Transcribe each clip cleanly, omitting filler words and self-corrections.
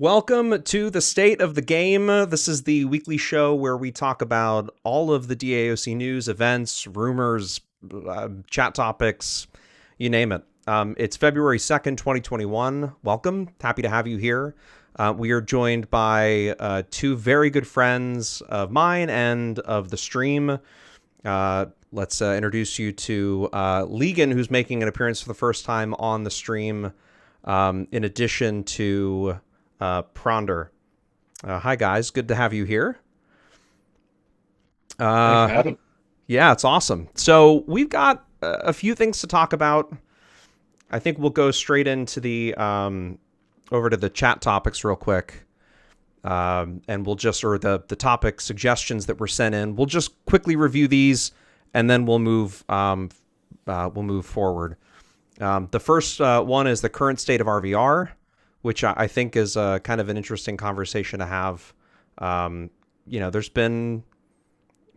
Welcome to the State of the Game. This is the weekly show where we talk about all of the DAoC news, events, rumors, chat topics, you name it. It's February 2nd, 2021. Welcome. Happy to have you here. We are joined by two very good friends of mine and of the stream. Let's introduce you to Legan, who's making an appearance for the first time on the stream, in addition to Pronder. Hi, guys. Good to have you here. Yeah, it's awesome. So we've got a few things to talk about. I think we'll go straight into the over to the chat topics real quick. And we'll just, or the topic suggestions that were sent in, we'll just quickly review these and then we'll move forward. The first one is the current state of RVR, which I think is kind of an interesting conversation to have. There's been,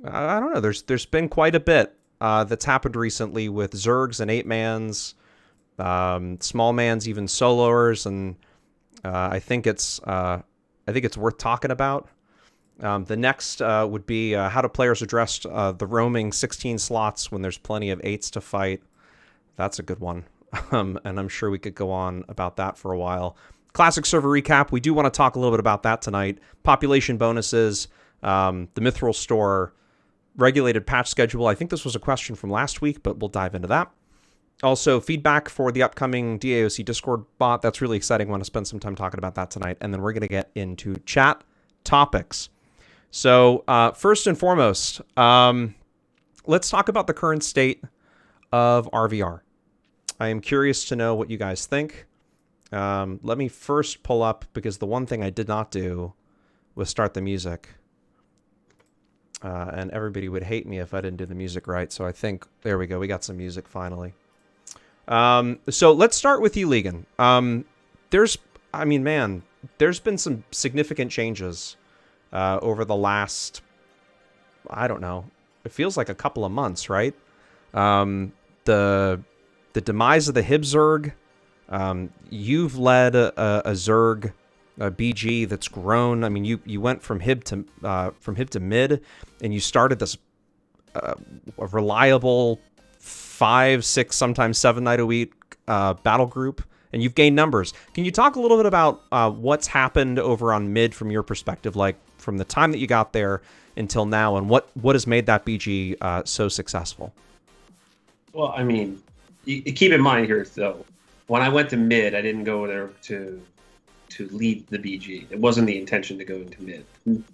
I don't know, there's been quite a bit that's happened recently with Zergs and 8-mans, small mans, even soloers, and I think it's worth talking about. The next would be how do players address the roaming 16 slots when there's plenty of 8s to fight. That's a good one. And I'm sure we could go on about that for a while. Classic server recap. We do want to talk a little bit about that tonight. Population bonuses, the Mithril store, regulated patch schedule. I think this was a question from last week, but we'll dive into that. Also, feedback for the upcoming DAoC Discord bot. That's really exciting. I want to spend some time talking about that tonight. And then we're going to get into chat topics. So first and foremost, let's talk about the current state of RVR. I am curious to know what you guys think. Let me first pull up, because the one thing I did not do was start the music. And everybody would hate me if I didn't do the music right. So I think, there we go. We got some music finally. So let's start with you, Legan. There's been some significant changes over the last, I don't know, it feels like a couple of months, right? The demise of the Hib Zerg. You've led a Zerg, a BG that's grown. I mean, you went from Hib to mid, and you started this a reliable 5, 6, sometimes 7 night a week battle group, and you've gained numbers. Can you talk a little bit about what's happened over on mid from your perspective, like from the time that you got there until now, and what has made that BG so successful? Well, I mean, you keep in mind here, though, when I went to mid, I didn't go there to lead the BG. It wasn't the intention to go into mid.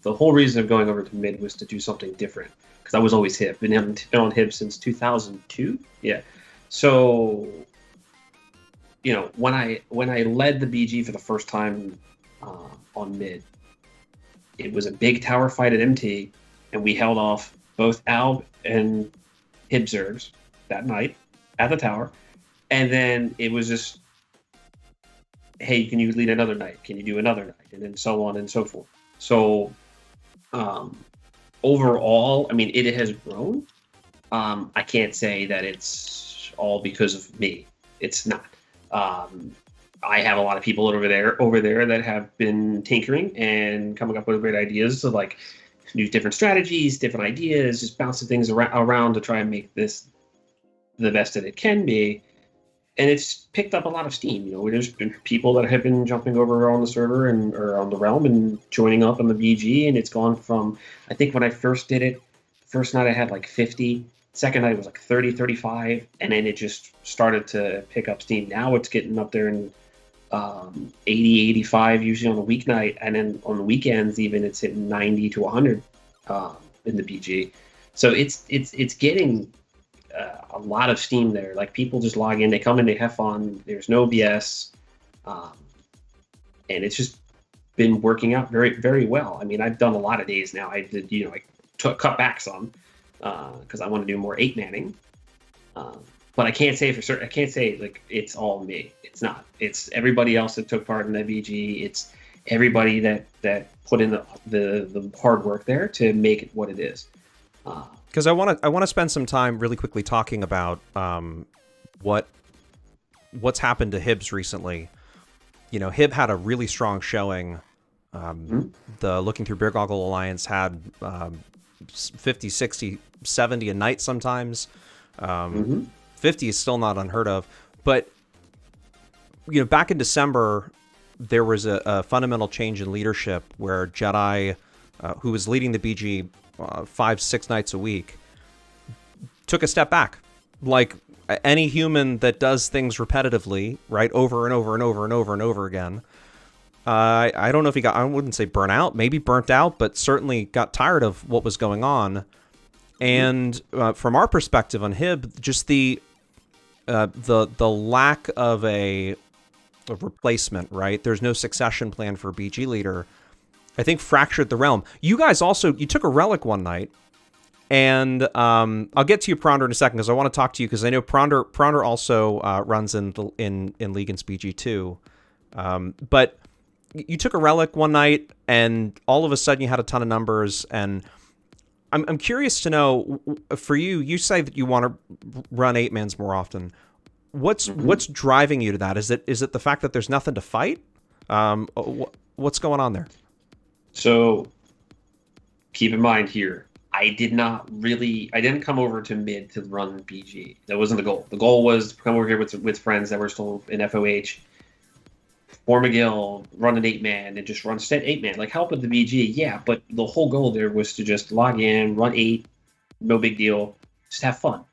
The whole reason of going over to mid was to do something different, because I was always Hib. Been on Hib since 2002. Yeah. So, when I led the BG for the first time on mid, it was a big tower fight at MT, and we held off both Alb and Hib Zergs that night at the tower. And then it was just, hey, can you lead another night? Can you do another night? And then so on and so forth. So overall, I mean, it has grown. I can't say that it's all because of me. It's not. I have a lot of people over there that have been tinkering and coming up with great ideas to like do different strategies, different ideas, just bouncing things around to try and make this the best that it can be. And it's picked up a lot of steam. There's been people that have been jumping over on the server or on the realm and joining up on the BG, and it's gone from, I think when I first did it, first night I had like 50, second night it was like 30, 35, and then it just started to pick up steam. Now it's getting up there in 80, 85 usually on the weeknight, and then on the weekends even it's hitting 90 to 100 in the BG. So it's getting a lot of steam there. Like, people just log in, they come in, they have fun. There's no BS, and it's just been working out very, very well. I mean, I've done a lot of days now. I did, I cut back some because I want to do more 8-manning. But I can't say for certain. I can't say like it's all me. It's not. It's everybody else that took part in the BG. It's everybody that put in the hard work there to make it what it is. Because I want to spend some time really quickly talking about what's happened to Hibs recently. Hib had a really strong showing. Mhm. The Looking Through Beer Goggle Alliance had 50, 60, 70 a night sometimes. Um, Mhm. 50 is still not unheard of. But, back in December, there was a fundamental change in leadership where Jedi, who was leading the BG 5-6 nights a week, took a step back. Like any human that does things repetitively, right, over and over and over and over and over again. I don't know if he got, I wouldn't say burnt out, maybe burnt out, but certainly got tired of what was going on. And from our perspective on Hib, just the lack of a replacement, right? There's no succession plan for BG leader. I think fractured the realm. You guys also, you took a relic one night, and I'll get to you, Pronder, in a second, because I want to talk to you, because I know Pronder also runs in Legion's BG too. But you took a relic one night, and all of a sudden you had a ton of numbers, and I'm curious to know, for you, you say that you want to run 8-mans more often. What's driving you to that? Is it the fact that there's nothing to fight? What's going on there? So keep in mind here, I didn't come over to mid to run BG. That wasn't the goal. The goal was to come over here with friends that were still in FOH, form a guild, run an 8-man, and just run set 8-man. Like help with the BG, yeah, but the whole goal there was to just log in, run 8, no big deal, just have fun.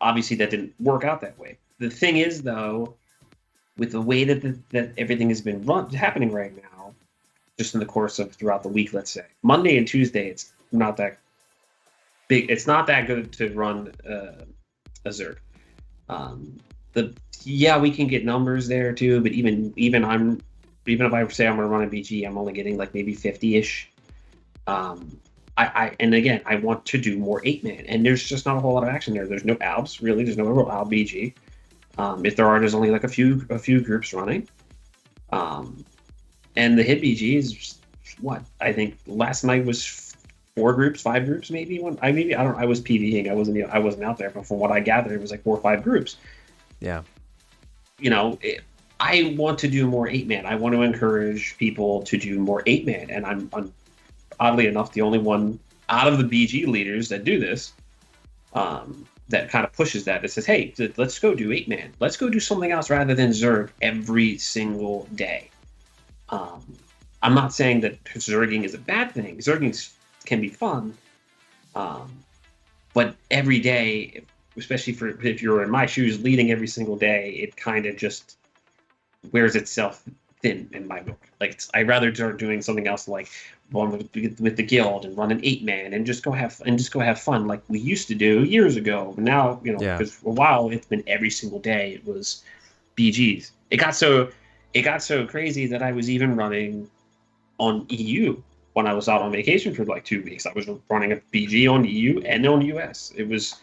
Obviously that didn't work out that way. The thing is, though, with the way that everything has been happening right now, just in the course of throughout the week, let's say Monday and Tuesday, it's not that big. It's not that good to run a Zerg. We can get numbers there too, but even if I say I'm gonna run a BG, I'm only getting like maybe 50-ish. And again, I want to do more 8-man, and there's just not a whole lot of action there. There's no albs, really. There's no real alb BG. If there are, there's only like a few groups running. And the hit BG is what I think last night was 4 groups, 5 groups, maybe one. I don't. I was PVing. I wasn't out there, but from what I gathered, it was like 4 or 5 groups. Yeah. I want to do more 8-man. I want to encourage people to do more 8-man, and I'm oddly enough the only one out of the BG leaders that do this. That kind of pushes that says, hey, let's go do 8-man. Let's go do something else rather than Zerg every single day. I'm not saying that Zerging is a bad thing. Zerging can be fun. But every day, especially if you're in my shoes, leading every single day, it kind of just wears itself thin in my book. Like I'd rather start doing something else, like one with the guild and run an 8-man and just go have fun like we used to do years ago. But now, because for a while it's been every single day it was BGs. It got so crazy that I was even running on EU when I was out on vacation for like 2 weeks. I was running a BG on EU and on US. It was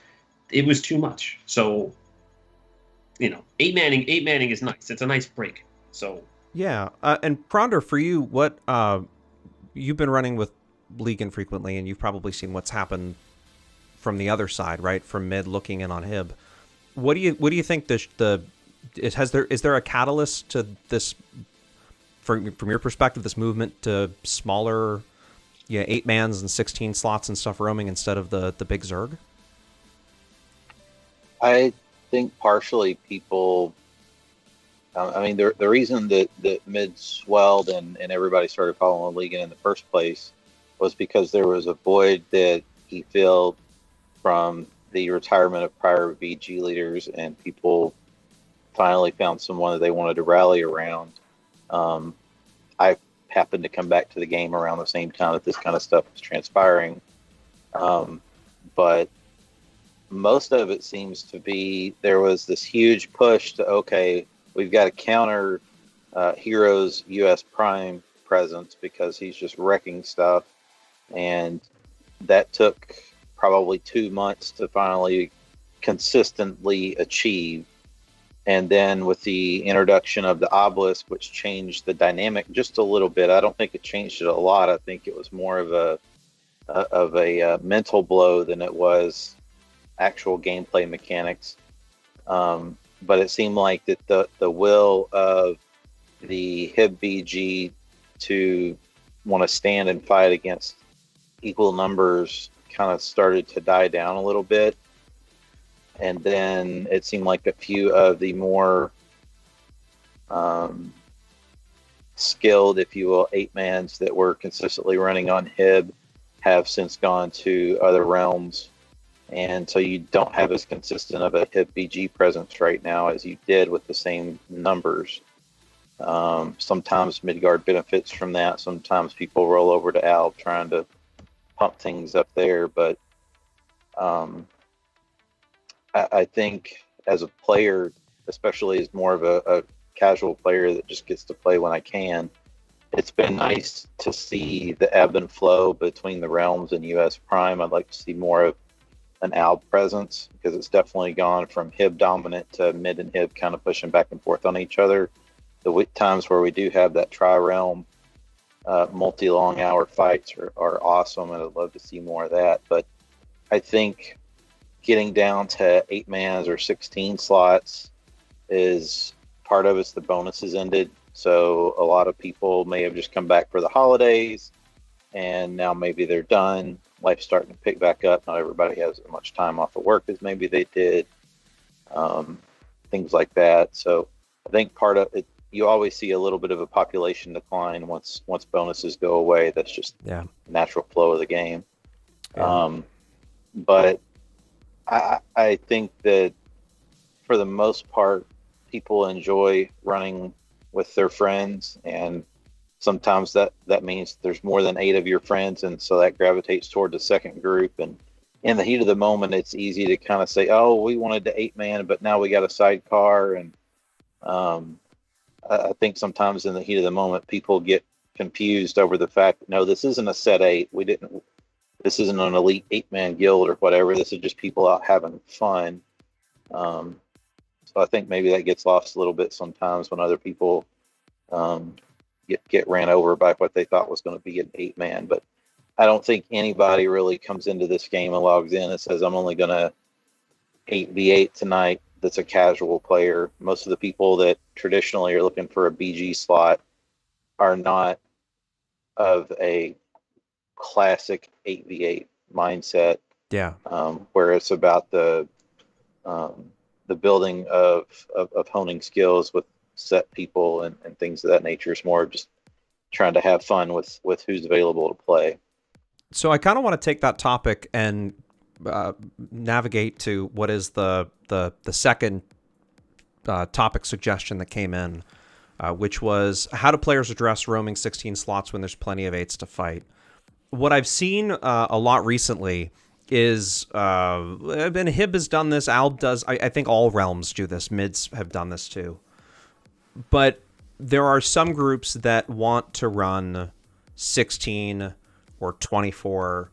too much. So 8-manning is nice. It's a nice break. So yeah. And Pronder, for you, what you've been running with Legion frequently, and you've probably seen what's happened from the other side, right? From mid looking in on Hib. What do you think is there a catalyst to this from your perspective, this movement to smaller 8-mans and 16 slots and stuff roaming instead of the big Zerg? I think partially people, the reason that mid swelled and everybody started following Legion in the first place was because there was a void that he filled from the retirement of prior BG leaders, and people finally found someone that they wanted to rally around. I happened to come back to the game around the same time that this kind of stuff was transpiring. But most of it seems to be there was this huge push to, okay, we've got to counter Hero's US Prime presence because he's just wrecking stuff. And that took probably 2 months to finally consistently achieve. And then with the introduction of the obelisk, which changed the dynamic just a little bit, I don't think it changed it a lot. I think it was more of a mental blow than it was actual gameplay mechanics. but it seemed like that the will of the HIB BG to want to stand and fight against equal numbers kind of started to die down a little bit. And then it seemed like a few of the more skilled, if you will, 8-mans that were consistently running on HIB have since gone to other realms. And so you don't have as consistent of a HIB BG presence right now as you did with the same numbers. Sometimes Midgard benefits from that. Sometimes people roll over to Alb trying to pump things up there. But I think as a player, especially as more of a casual player that just gets to play when I can, it's been nice to see the ebb and flow between the realms and US Prime. I'd like to see more of an Alb presence, because it's definitely gone from HIB dominant to mid and HIB kind of pushing back and forth on each other. The times where we do have that tri-realm multi-long hour fights are awesome, and I'd love to see more of that. But I think getting down to 8-mans or 16 slots is part of it's the bonuses ended. So a lot of people may have just come back for the holidays, and now maybe they're done. Life's starting to pick back up. Not everybody has as much time off of work as maybe they did. Things like that. So I think part of it, you always see a little bit of a population decline once bonuses go away. That's just natural flow of the game. Yeah. But I think that for the most part, people enjoy running with their friends, and sometimes that means there's more than 8 of your friends, and so that gravitates toward the second group. And in the heat of the moment, it's easy to kind of say, oh, we wanted to 8-man, but now we got a sidecar. And I think sometimes in the heat of the moment, people get confused over the fact that, no, this isn't a set 8. This isn't an elite 8-man guild or whatever. This is just people out having fun. So I think maybe that gets lost a little bit sometimes when other people get ran over by what they thought was going to be an 8-man. But I don't think anybody really comes into this game and logs in and says, I'm only going to 8v8 tonight. That's a casual player. Most of the people that traditionally are looking for a BG slot are not of a classic 8v8 mindset. Yeah. Where it's about the building of honing skills with set people and things of that nature. Is more just trying to have fun with who's available to play. So I kind of want to take that topic and navigate to what is the second topic suggestion that came in, which was how do players address roaming 16 slots when there's plenty of 8s to fight? What I've seen a lot recently is, and HIB has done this, Alb does, I think all realms do this, mids have done this too. But there are some groups that want to run 16 or 24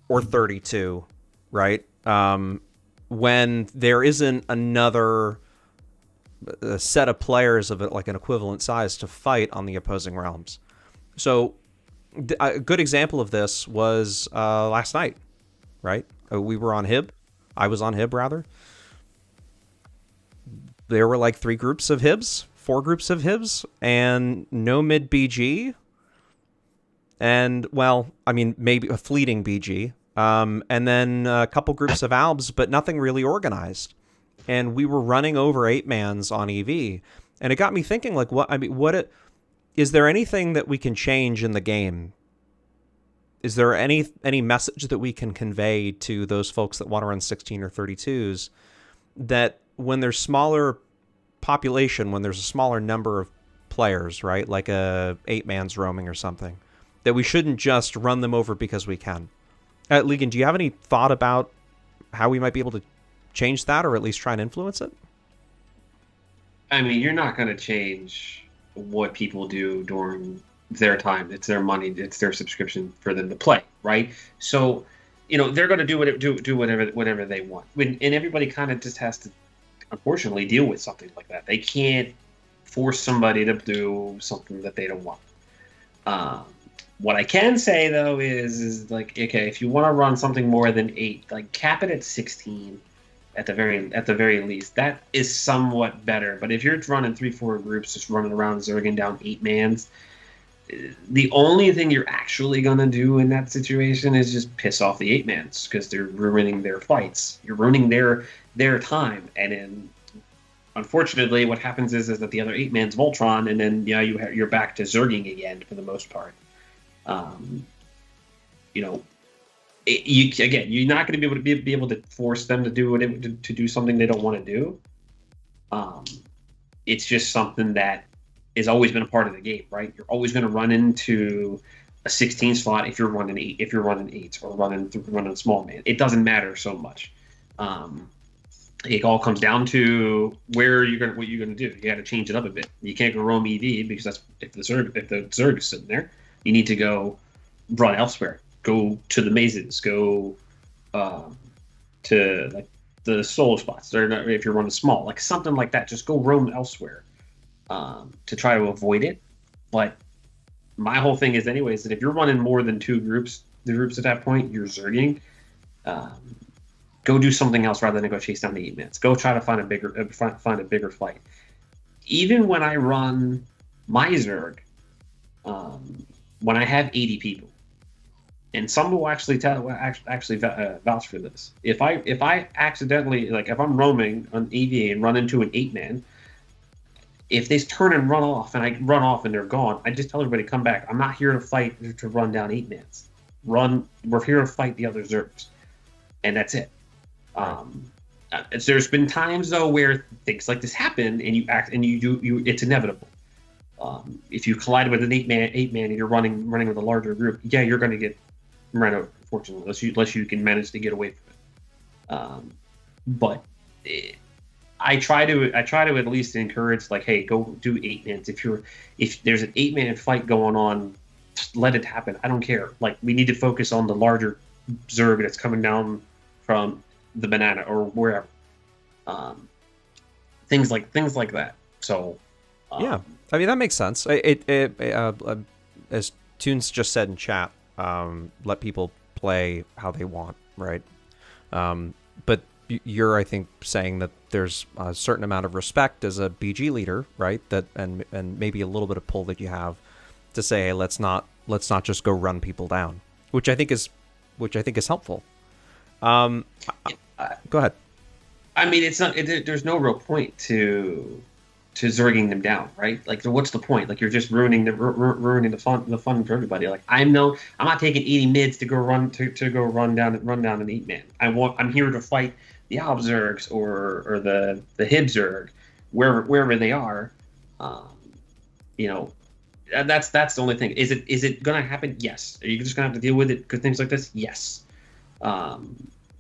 or 32, right? When there isn't another set of players of like an equivalent size to fight on the opposing realms. So a good example of this was last night, right? We were on HIB. I was on HIB, rather. There were like 3 groups of HIBs, 4 groups of HIBs, and no mid BG. And, well, I mean, maybe a fleeting BG. And then a couple groups of Albs, but nothing really organized. And we were running over 8-mans on EV. And it got me thinking, like, is there anything that we can change in the game? Is there any message that we can convey to those folks that want to run 16 or 32s that when there's smaller population, when there's a smaller number of players, right, like a 8-man's roaming or something, that we shouldn't just run them over because we can? Legan, do you have any thought about how we might be able to change that, or at least try and influence it? I mean, you're not going to change what people do during their time. It's their money. It's their subscription for them to play, right? So, they're going to do whatever they want. And everybody kind of just has to, unfortunately, deal with something like that. They can't force somebody to do something that they don't want. What I can say, though, is like, okay, if you want to run something more than 8, like cap it at 16 at the very least. That is somewhat better. But if you're running 3-4 groups just running around zerging down 8-mans, the only thing you're actually gonna do in that situation is just piss off the 8-mans because they're ruining their fights. You're ruining their time, and then unfortunately, what happens is that the other 8-mans Voltron, and then you're back to zerging again for the most part. You know, you're not going to be able to force them to do something they don't want to do. It's just something that has always been a part of the game, right? You're always going to run into a 16 slot if you're running 8s or running small man. It doesn't matter so much. It all comes down to what you're gonna do. You got to change it up a bit. You can't go roam EV because that's if the Zerg is sitting there. You need to go run elsewhere. Go to the mazes. Go to like the solo spots. Or not, if you're running small, like something like that. Just go roam elsewhere to try to avoid it. But my whole thing is, anyways, that if you're running more than the groups at that point, you're zerging. Go do something else rather than go chase down the 8-mans. Go try to find a bigger fight. Even when I run my Zerg, when I have 80 people, and some will actually vouch for this. If I accidentally, like if I'm roaming on EVA and run into an 8-man, if they turn and run off and I run off and they're gone, I just tell everybody come back. I'm not here to fight to run down 8-mans. We're here to fight the other Zergs, and that's it. There's been times though where things like this happen, and it's inevitable. If you collide with an 8-man and you're running with a larger group, you're going to get run over, unfortunately, unless you can manage to get away from it. I try to at least encourage, like, hey, go do 8-mans. If there's an 8-man fight going on, just let it happen. I don't care. Like, we need to focus on the larger Zerg that's coming down from the banana or wherever. Things like that. So yeah, I mean that makes sense. As Toons just said in chat, let people play how they want, right? But you're, I think, saying that there's a certain amount of respect as a BG leader, right? That and maybe a little bit of pull that you have to say, hey, let's not just go run people down, which I think is helpful. Go ahead. I mean, it's not. There's no real point to zerging them down, right? Like, what's the point? Like, you're just ruining the fun for everybody. Like, I'm not taking 80 mids to go run down an 8-man. I'm here to fight the Alb Zergs or the Hib Zerg, wherever they are. That's the only thing. Is it gonna happen? Yes. Are you just gonna have to deal with it because things like this? Yes.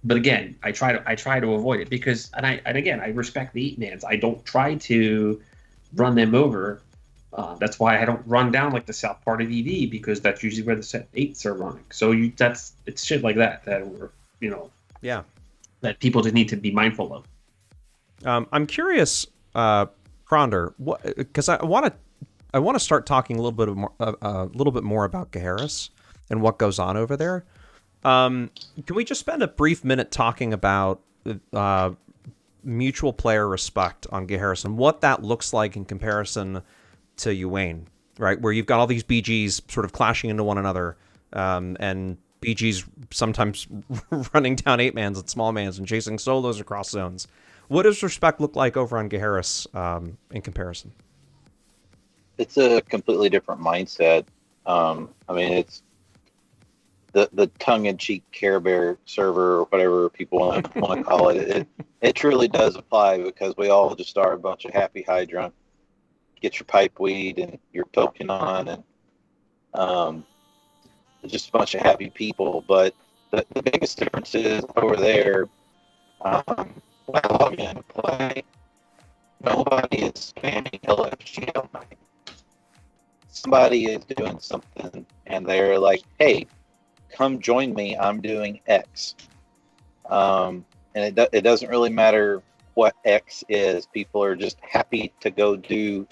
But again, I try to avoid it because, and again, I respect the 8-mans. I don't try to run them over. That's why I don't run down like the south part of EV, because that's usually where the set 8s are running. So it's shit like that we're that people just need to be mindful of. I'm curious, Kronder, because I want to start talking a little bit more about Geharis and what goes on over there. Can we just spend a brief minute talking about mutual player respect on Geharis and what that looks like in comparison to Yuan, right? Where you've got all these BGs sort of clashing into one another, and BGs sometimes running down 8-mans and small mans and chasing solos across zones. What does respect look like over on Geharis in comparison? It's a completely different mindset. I mean, it's the tongue-in-cheek Care Bear server or whatever people want to call it. It truly does apply, because we all just are a bunch of happy hydrant. Get your pipe weed and your token on, and just a bunch of happy people. But the biggest difference is over there, when I log in to play, nobody is spamming LFG on my. Somebody is doing something, and they're like, hey, come join me, I'm doing X. And it doesn't really matter what X is. People are just happy to go do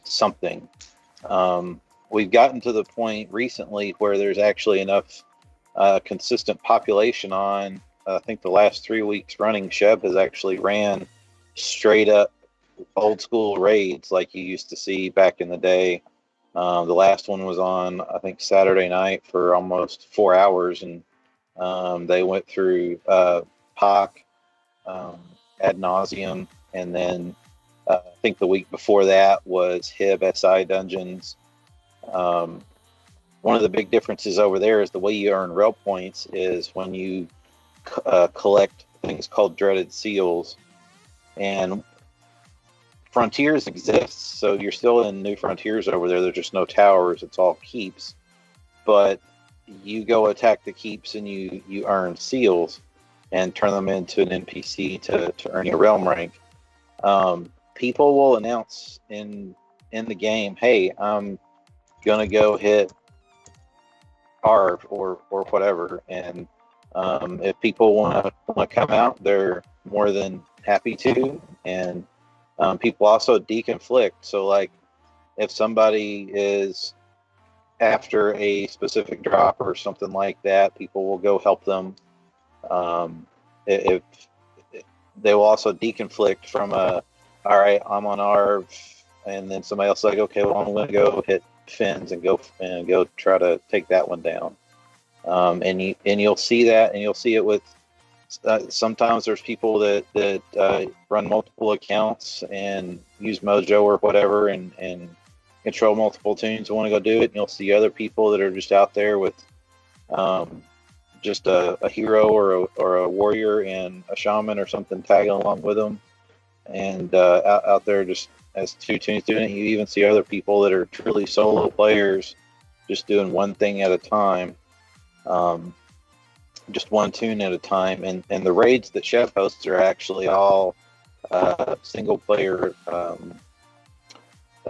something. We've gotten to the point recently where there's actually enough consistent population on I think the last 3 weeks running, Shep has actually ran straight up old school raids like you used to see back in the day. The last one was on, I think, Saturday night for almost 4 hours, and they went through POC ad nauseum, and then I think the week before that was HIB SI dungeons. One of the big differences over there is the way you earn rail points is when you collect things called dreaded seals, and Frontiers exists, so you're still in New Frontiers over there. There's just no towers; it's all keeps. But you go attack the keeps, and you earn seals, and turn them into an NPC to earn your realm rank. People will announce in the game, "Hey, I'm gonna go hit R or whatever," and if people want to come out, they're more than happy to, and people also deconflict. So, like, if somebody is after a specific drop or something like that, people will go help them. If they will also deconflict from all right, I'm on ARV, and then somebody else is like, okay, well, I'm going to go hit Fins and go try to take that one down. And you'll see that, and you'll see it with. Sometimes there's people that run multiple accounts and use Mojo or whatever and control multiple tunes and want to go do it. And you'll see other people that are just out there with just a hero or a warrior and a shaman or something tagging along with them. And out there just as two tunes doing it. You even see other people that are truly solo players just doing one thing at a time. Just one tune at a time, and the raids that Chef hosts are actually all single player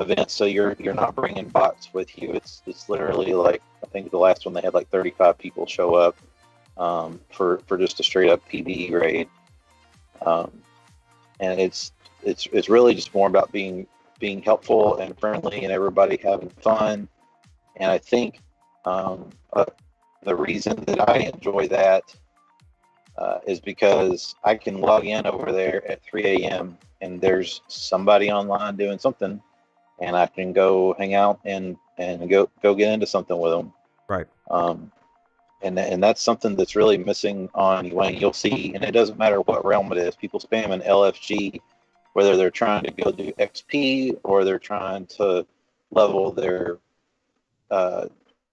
events. So you're not bringing bots with you. It's literally like, I think the last one they had like 35 people show up for just a straight up PvE raid, and it's really just more about being helpful and friendly and everybody having fun. And I think the reason that I enjoy that is because I can log in over there at 3 a.m. and there's somebody online doing something, and I can go hang out and go get into something with them. Right. And that's something that's really missing on Wayne. You'll see, and it doesn't matter what realm it is, people spam an LFG, whether they're trying to go do XP or they're trying to level their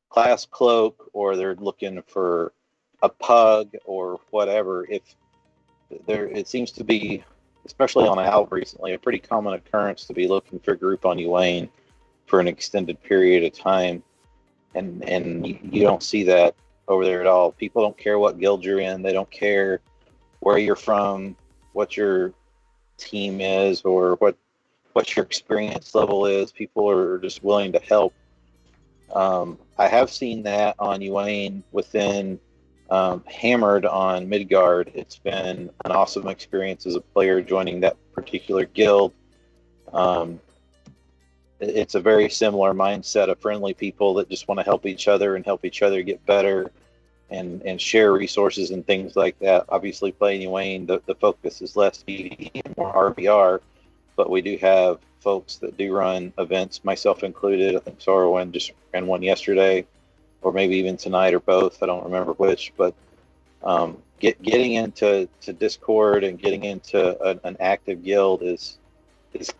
class cloak, or they're looking for a pug or whatever. If there, it seems to be, especially on Alv recently, a pretty common occurrence to be looking for a group on Uane for an extended period of time, and you don't see that over there at all. People don't care what guild you're in. They don't care where you're from, what your team is, or what your experience level is. People are just willing to help. I have seen that on Uane within Hammered on Midgard. It's been an awesome experience as a player joining that particular guild. It's a very similar mindset of friendly people that just want to help each other and help each other get better and share resources and things like that. Obviously, playing Uane, the focus is less PvE and more RBR, but we do have folks that do run events, myself included. I think Sorrowwind just ran one yesterday, or maybe even tonight, or both. I don't remember which, but getting into Discord and getting into an active guild is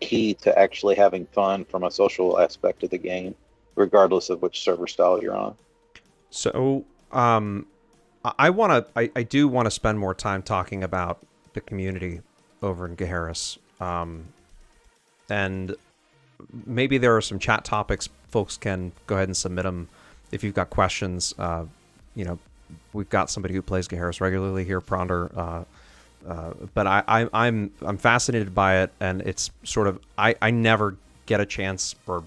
key to actually having fun from a social aspect of the game, regardless of which server style you're on. So I do want to spend more time talking about the community over in Gaheris. And maybe there are some chat topics. Folks can go ahead and submit them if you've got questions. We've got somebody who plays Gaheris regularly here, Pronder. But I'm fascinated by it, and it's sort of I never get a chance, or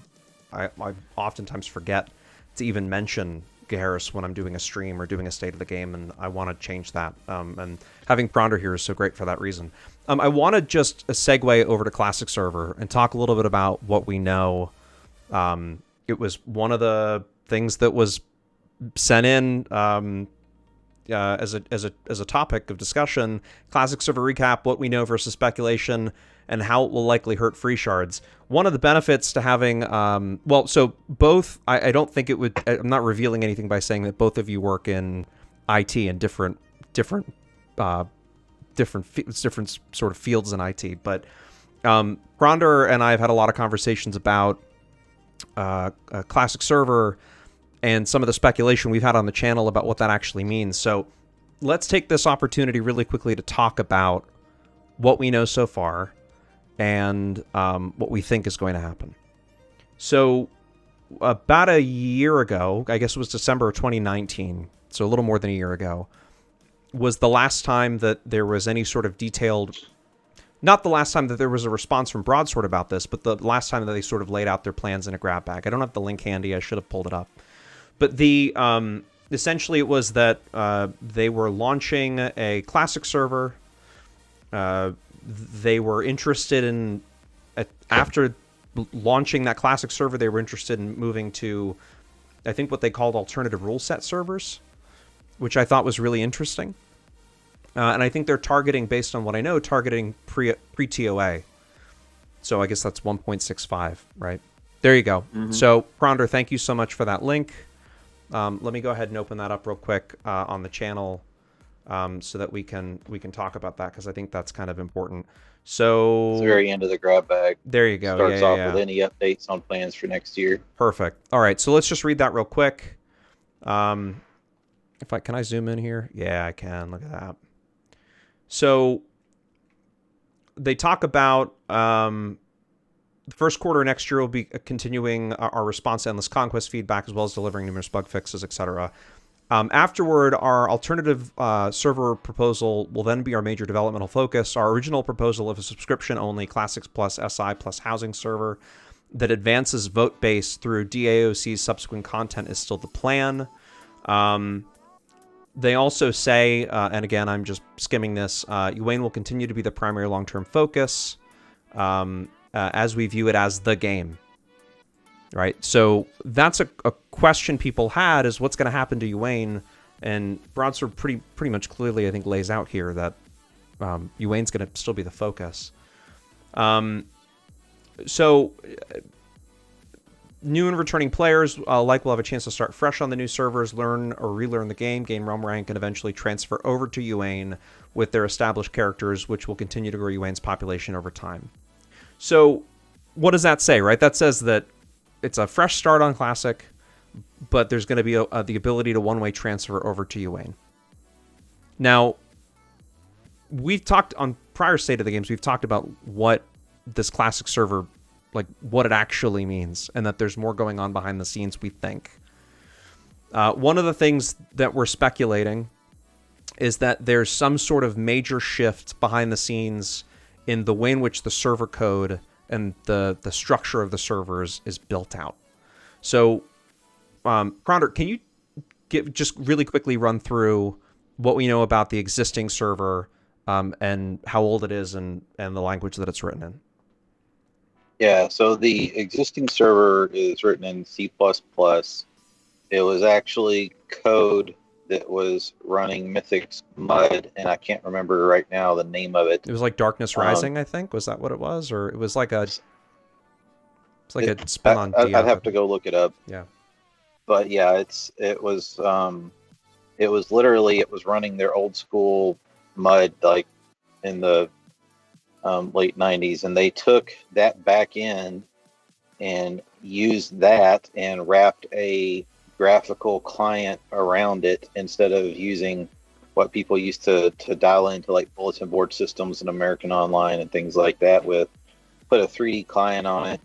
I oftentimes forget to even mention Gaheris when I'm doing a stream or doing a state of the game, and I want to change that. And having Pronder here is so great for that reason. I want to just segue over to Classic Server and talk a little bit about what we know. It was one of the things that was sent in as a topic of discussion, classic server recap, what we know versus speculation, and how it will likely hurt free shards. One of the benefits to having, so both, I don't think it would, I'm not revealing anything by saying that both of you work in IT and different sort of fields in IT, but Gronder and I have had a lot of conversations about a classic server and some of the speculation we've had on the channel about what that actually means. So let's take this opportunity really quickly to talk about what we know so far and what we think is going to happen. So about a year ago, I guess it was December of 2019, so a little more than a year ago, was the last time that there was any sort of detailed, not the last time that there was a response from Broadsword about this, but the last time that they sort of laid out their plans in a grab bag. I don't have the link handy. I should have pulled it up. But the essentially it was that they were launching a classic server. They were interested in, after launching that classic server, they were interested in moving to, I think, what they called alternative rule set servers, which I thought was really interesting. And I think they're targeting, based on what I know, targeting pre-TOA. So I guess that's 1.65, right? There you go. Mm-hmm. So, Gronder, thank you so much for that link. Let me go ahead and open that up real quick on the channel so that we can talk about that, because I think that's kind of important. So it's the very end of the grab bag. There you go. Starts off with any updates on plans for next year. Perfect. All right, so let's just read that real quick. Can I zoom in here? Yeah, I can. Look at that. So they talk about the first quarter next year will be continuing our response to Endless Conquest feedback, as well as delivering numerous bug fixes, etc. Afterward, our alternative server proposal will then be our major developmental focus. Our original proposal of a subscription-only Classics plus SI plus housing server that advances vote base through DAoC's subsequent content is still the plan. They also say, and again, I'm just skimming this, Uwain will continue to be the primary long-term focus as we view it as the game. Right? So that's a question people had, is what's going to happen to Uwain? And Broadsword pretty much clearly, I think, lays out here that Uwain's going to still be the focus. So new and returning players will have a chance to start fresh on the new servers, learn or relearn the game, gain realm rank, and eventually transfer over to Uwain with their established characters, which will continue to grow Uwain's population over time. So what does that say, right? That says that it's a fresh start on Classic, but there's going to be the ability to one-way transfer over to Uwain. Now, we've talked on prior State of the Games, we've talked about what this Classic server, like what it actually means, and that there's more going on behind the scenes, we think. One of the things that we're speculating is that there's some sort of major shift behind the scenes in the way in which the server code and the structure of the servers is built out. So, Gronder, can you just really quickly run through what we know about the existing server and how old it is and the language that it's written in? Yeah, so the existing server is written in C++. It was actually code that was running Mythic's Mud, and I can't remember right now the name of it. It was like Darkness Rising, I think. Was that what it was? Or it was like a... It's like a spin on DF. I'd have to go look it up. Yeah. But yeah, it was running their old school Mud, like in the late 90s, and they took that back in and used that and wrapped a graphical client around it instead of using what people used to dial into, like bulletin board systems and American Online and things like that, with put a 3D client on it,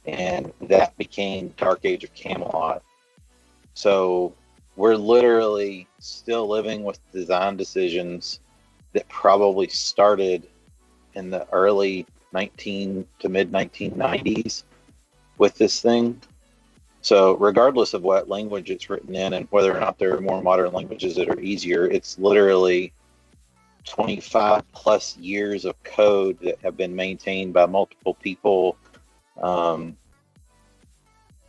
and that became Dark Age of Camelot. So we're literally still living with design decisions that probably started in the early 19 to mid 1990s with this thing. So regardless of what language it's written in and whether or not there are more modern languages that are easier, it's literally 25 plus years of code that have been maintained by multiple people.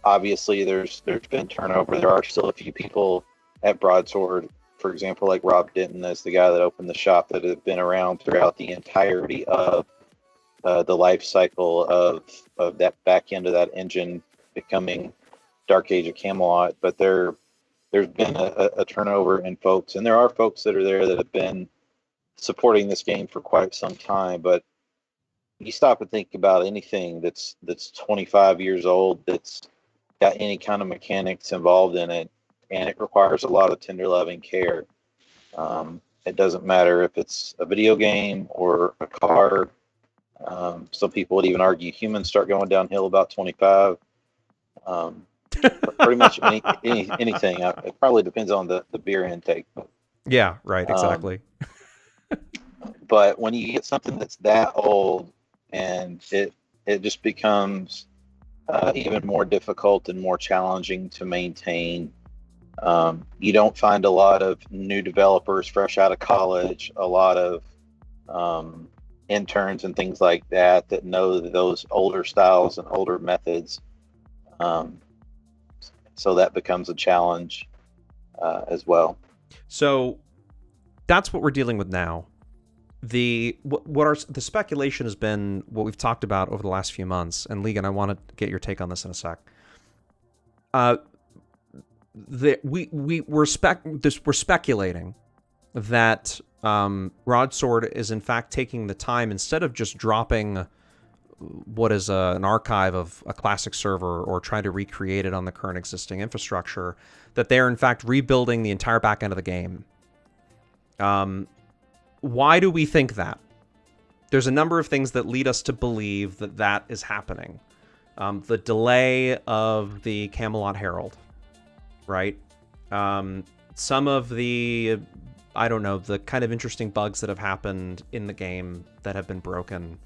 Obviously there's been turnover. There are still a few people at Broadsword for example, like Rob Denton is the guy that opened the shop that have been around throughout the entirety of the life cycle of that back end of that engine becoming Dark Age of Camelot. But there's been a turnover in folks, and there are folks that are there that have been supporting this game for quite some time. But you stop and think about anything that's 25 years old, that's got any kind of mechanics involved in it, and it requires a lot of tender loving care. It doesn't matter if it's a video game or a car. Some people would even argue humans start going downhill about 25. Pretty much anything. It probably depends on the beer intake. Yeah, right, exactly. But when you get something that's that old, and it just becomes even more difficult and more challenging to maintain. You don't find a lot of new developers fresh out of college, a lot of interns and things like that know those older styles and older methods. So that becomes a challenge as well. So that's what we're dealing with now. The speculation has been what we've talked about over the last few months, and Legan, I want to get your take on this in a sec. We're speculating that Broadsword is in fact taking the time, instead of just dropping what is an archive of a classic server or trying to recreate it on the current existing infrastructure, that they're in fact rebuilding the entire back end of the game. Why do we think that? There's a number of things that lead us to believe that that is happening. The delay of the Camelot Herald, right? Some of the, I don't know, the kind of interesting bugs that have happened in the game that have been broken,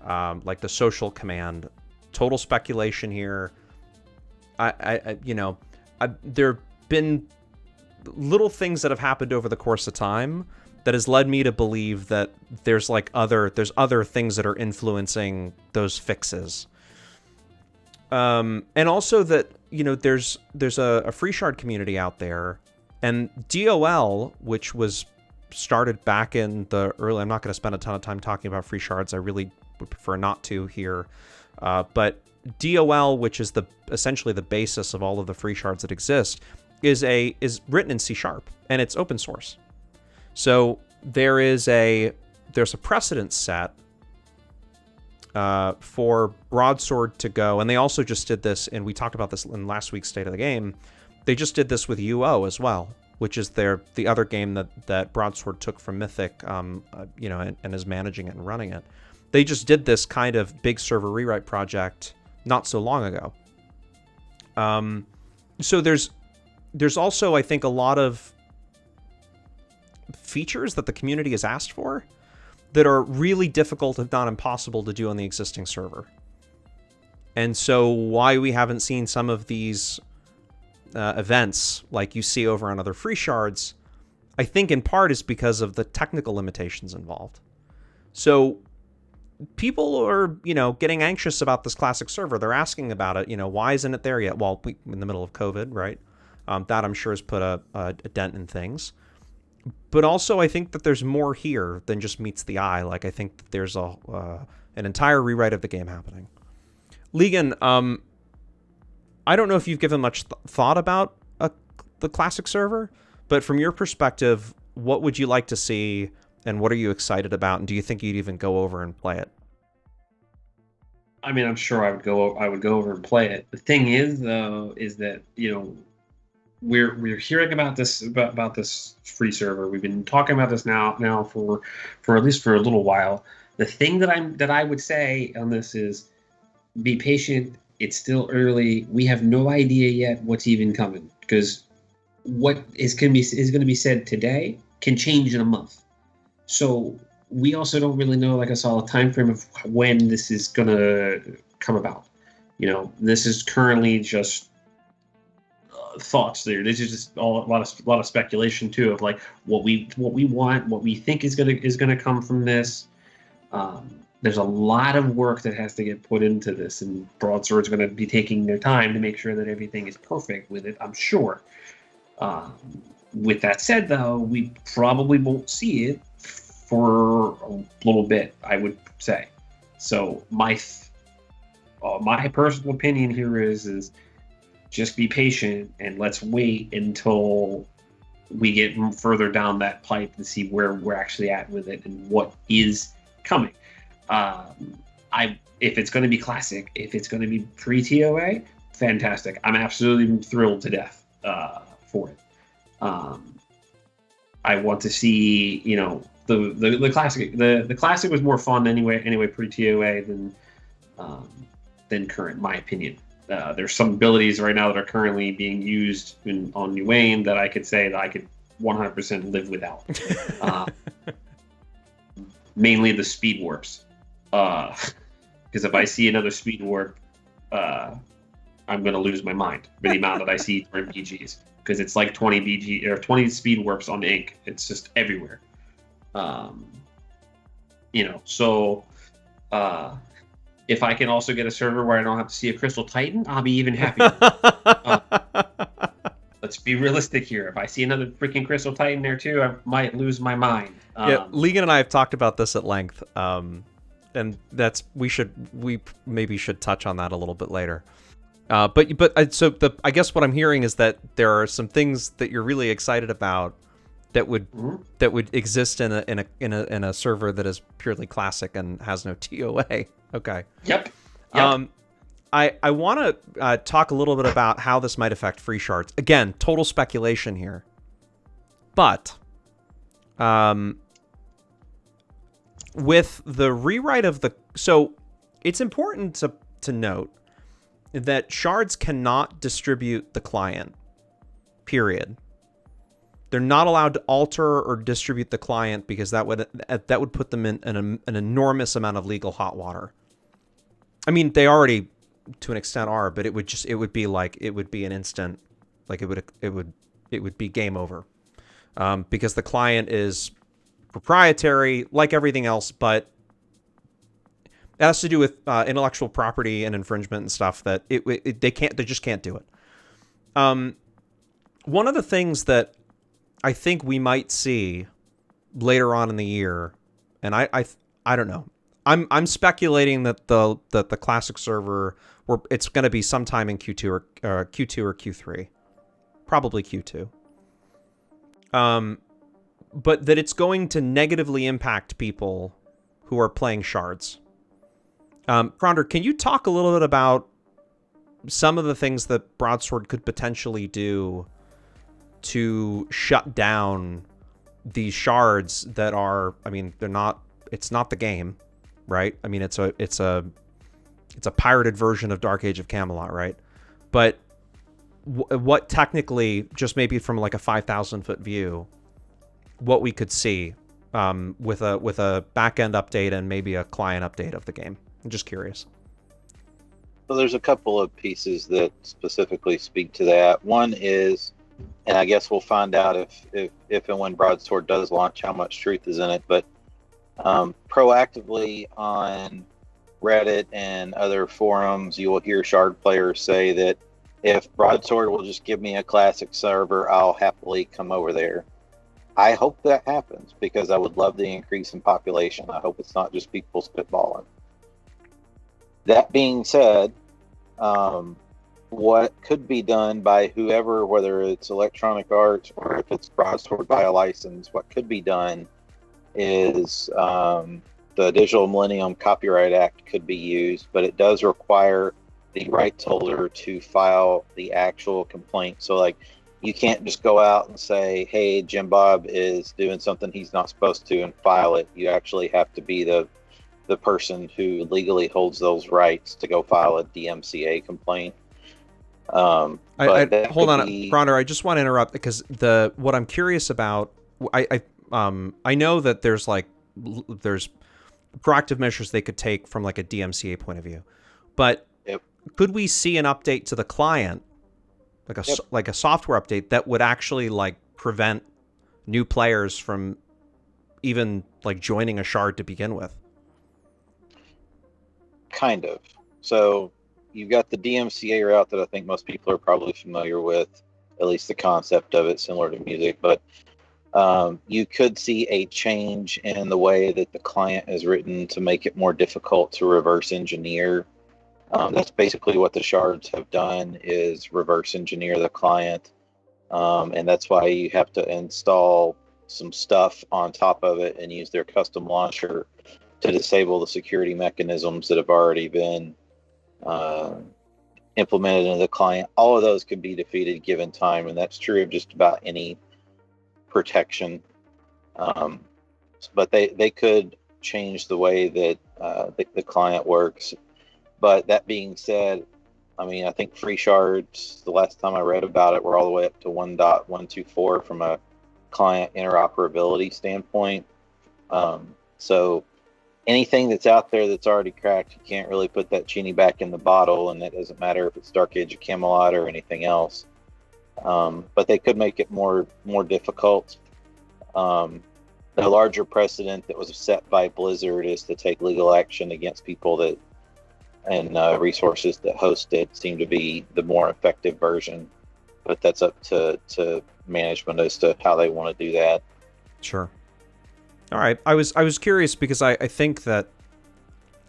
like the social command. Total speculation here. There have been little things that have happened over the course of time that has led me to believe that there's other things that are influencing those fixes. And also that, there's a free shard community out there, and DOL, which was started back in the early, I'm not going to spend a ton of time talking about free shards. I really would prefer not to here. But DOL, which is essentially the basis of all of the free shards that exist, is written in C# and it's open source. So there's a precedent set for Broadsword to go, and they also just did this, and we talked about this in last week's State of the Game. They just did this with UO as well, which is the other game that Broadsword took from Mythic, and is managing it and running it. They just did this kind of big server rewrite project not so long ago. So there's also, I think, a lot of features that the community has asked for that are really difficult, if not impossible, to do on the existing server. And so why we haven't seen some of these events like you see over on other free shards, I think in part is because of the technical limitations involved. So people are, getting anxious about this classic server. They're asking about it. Why isn't it there yet? Well, in the middle of COVID, right? That I'm sure has put a dent in things. But also, I think that there's more here than just meets the eye. Like, I think that there's an entire rewrite of the game happening. Legan, I don't know if you've given much thought about the classic server, but from your perspective, what would you like to see, and what are you excited about, and do you think you'd even go over and play it? I mean, I'm sure I would go over and play it. The thing is, though, is that we're hearing about this free server. We've been talking about this now for at least for a little while. The thing that I would say on this is, be patient. It's still early. We have no idea yet what's even coming, because what is going to be said today can change in a month. So we also don't really know, like, a solid time frame of when this is going to come about. This is currently just thoughts there. This is just a lot of speculation too, of like what we want, what we think is gonna come from this. There's a lot of work that has to get put into this, and Broadsword's going to be taking their time to make sure that everything is perfect with it, I'm sure. With that said, though, we probably won't see it for a little bit, I would say. So my personal opinion here is just be patient and let's wait until we get further down that pipe and see where we're actually at with it and what is coming. If it's going to be classic, if it's going to be pre-TOA, fantastic. I'm absolutely thrilled to death for it. I want to see, the classic. The classic was more fun anyway pre-TOA than current, in my opinion. There's some abilities right now that are currently being used on New Wayne that I could say that I could 100% live without. Mainly the speed warps. Because if I see another speed warp, I'm going to lose my mind for the amount that I see during BGs. Because it's like 20 BG or 20 speed warps on ink. It's just everywhere. So if I can also get a server where I don't have to see a Crystal Titan, I'll be even happier. Let's be realistic here. If I see another freaking Crystal Titan there too, I might lose my mind. Yeah, Legan and I have talked about this at length, and we maybe should touch on that a little bit later. I guess what I'm hearing is that there are some things that you're really excited about that would exist in a server that is purely classic and has no TOA. Okay. Yep. I want to talk a little bit about how this might affect free shards. Again, total speculation here, but with the rewrite of so it's important to note that shards cannot distribute the client, period. They're not allowed to alter or distribute the client because that would put them in an enormous amount of legal hot water. I mean, they already to an extent are, but it would be an instant, like it would be game over, because the client is proprietary like everything else, but it has to do with intellectual property and infringement and stuff that they just can't do it. One of the things that I think we might see later on in the year, and I don't know, I'm speculating that the classic server, it's going to be sometime in Q2 or Q3, probably Q2. But that it's going to negatively impact people who are playing shards. Pronder, can you talk a little bit about some of the things that Broadsword could potentially do to shut down these shards that are, I mean, it's not the game, right? I mean, it's a pirated version of Dark Age of Camelot, right? But what technically, just maybe from like a 5,000-foot view, what we could see with a back-end update and maybe a client update of the game. I'm just curious. So there's a couple of pieces that specifically speak to that. One is, and I guess we'll find out if and when Broadsword does launch how much truth is in it, but proactively on Reddit and other forums, you will hear shard players say that if Broadsword will just give me a classic server, I'll happily come over there. I hope that happens because I would love the increase in population. I hope it's not just people spitballing. That being said, what could be done by whoever, whether it's Electronic Arts or if it's Broadsword by a license, what could be done is the Digital Millennium Copyright Act could be used, but it does require the rights holder to file the actual complaint. So, like, you can't just go out and say, hey, Jim Bob is doing something he's not supposed to and file it. You actually have to be the person who legally holds those rights to go file a DMCA complaint. Hold on, Bronder, I just want to interrupt because what I'm curious about, I know that there's proactive measures they could take from like a DMCA point of view, but could we see an update to the client, like a software update that would actually like prevent new players from even like joining a shard to begin with? Kind of. So you've got the DMCA route that I think most people are probably familiar with. at least the concept of it, similar to music. But you could see a change in the way that the client is written to make it more difficult to reverse engineer. That's basically what the shards have done, is reverse engineer the client. And that's why you have to install some stuff on top of it and use their custom launcher to disable the security mechanisms that have already been implemented into the client. All of those could be defeated given time, and that's true of just about any protection. But they could change the way that the client works. But that being said, I mean, I think free shards, the last time I read about it, were all the way up to 1.124 from a client interoperability standpoint. So anything that's out there that's already cracked, you can't really put that genie back in the bottle, and that doesn't matter if it's Dark Age of Camelot or anything else. But they could make it more difficult. The larger precedent that was set by Blizzard is to take legal action against people that and resources that host it seem to be the more effective version. But that's up to management as to how they want to do that. Sure. All right. I was curious because I think that,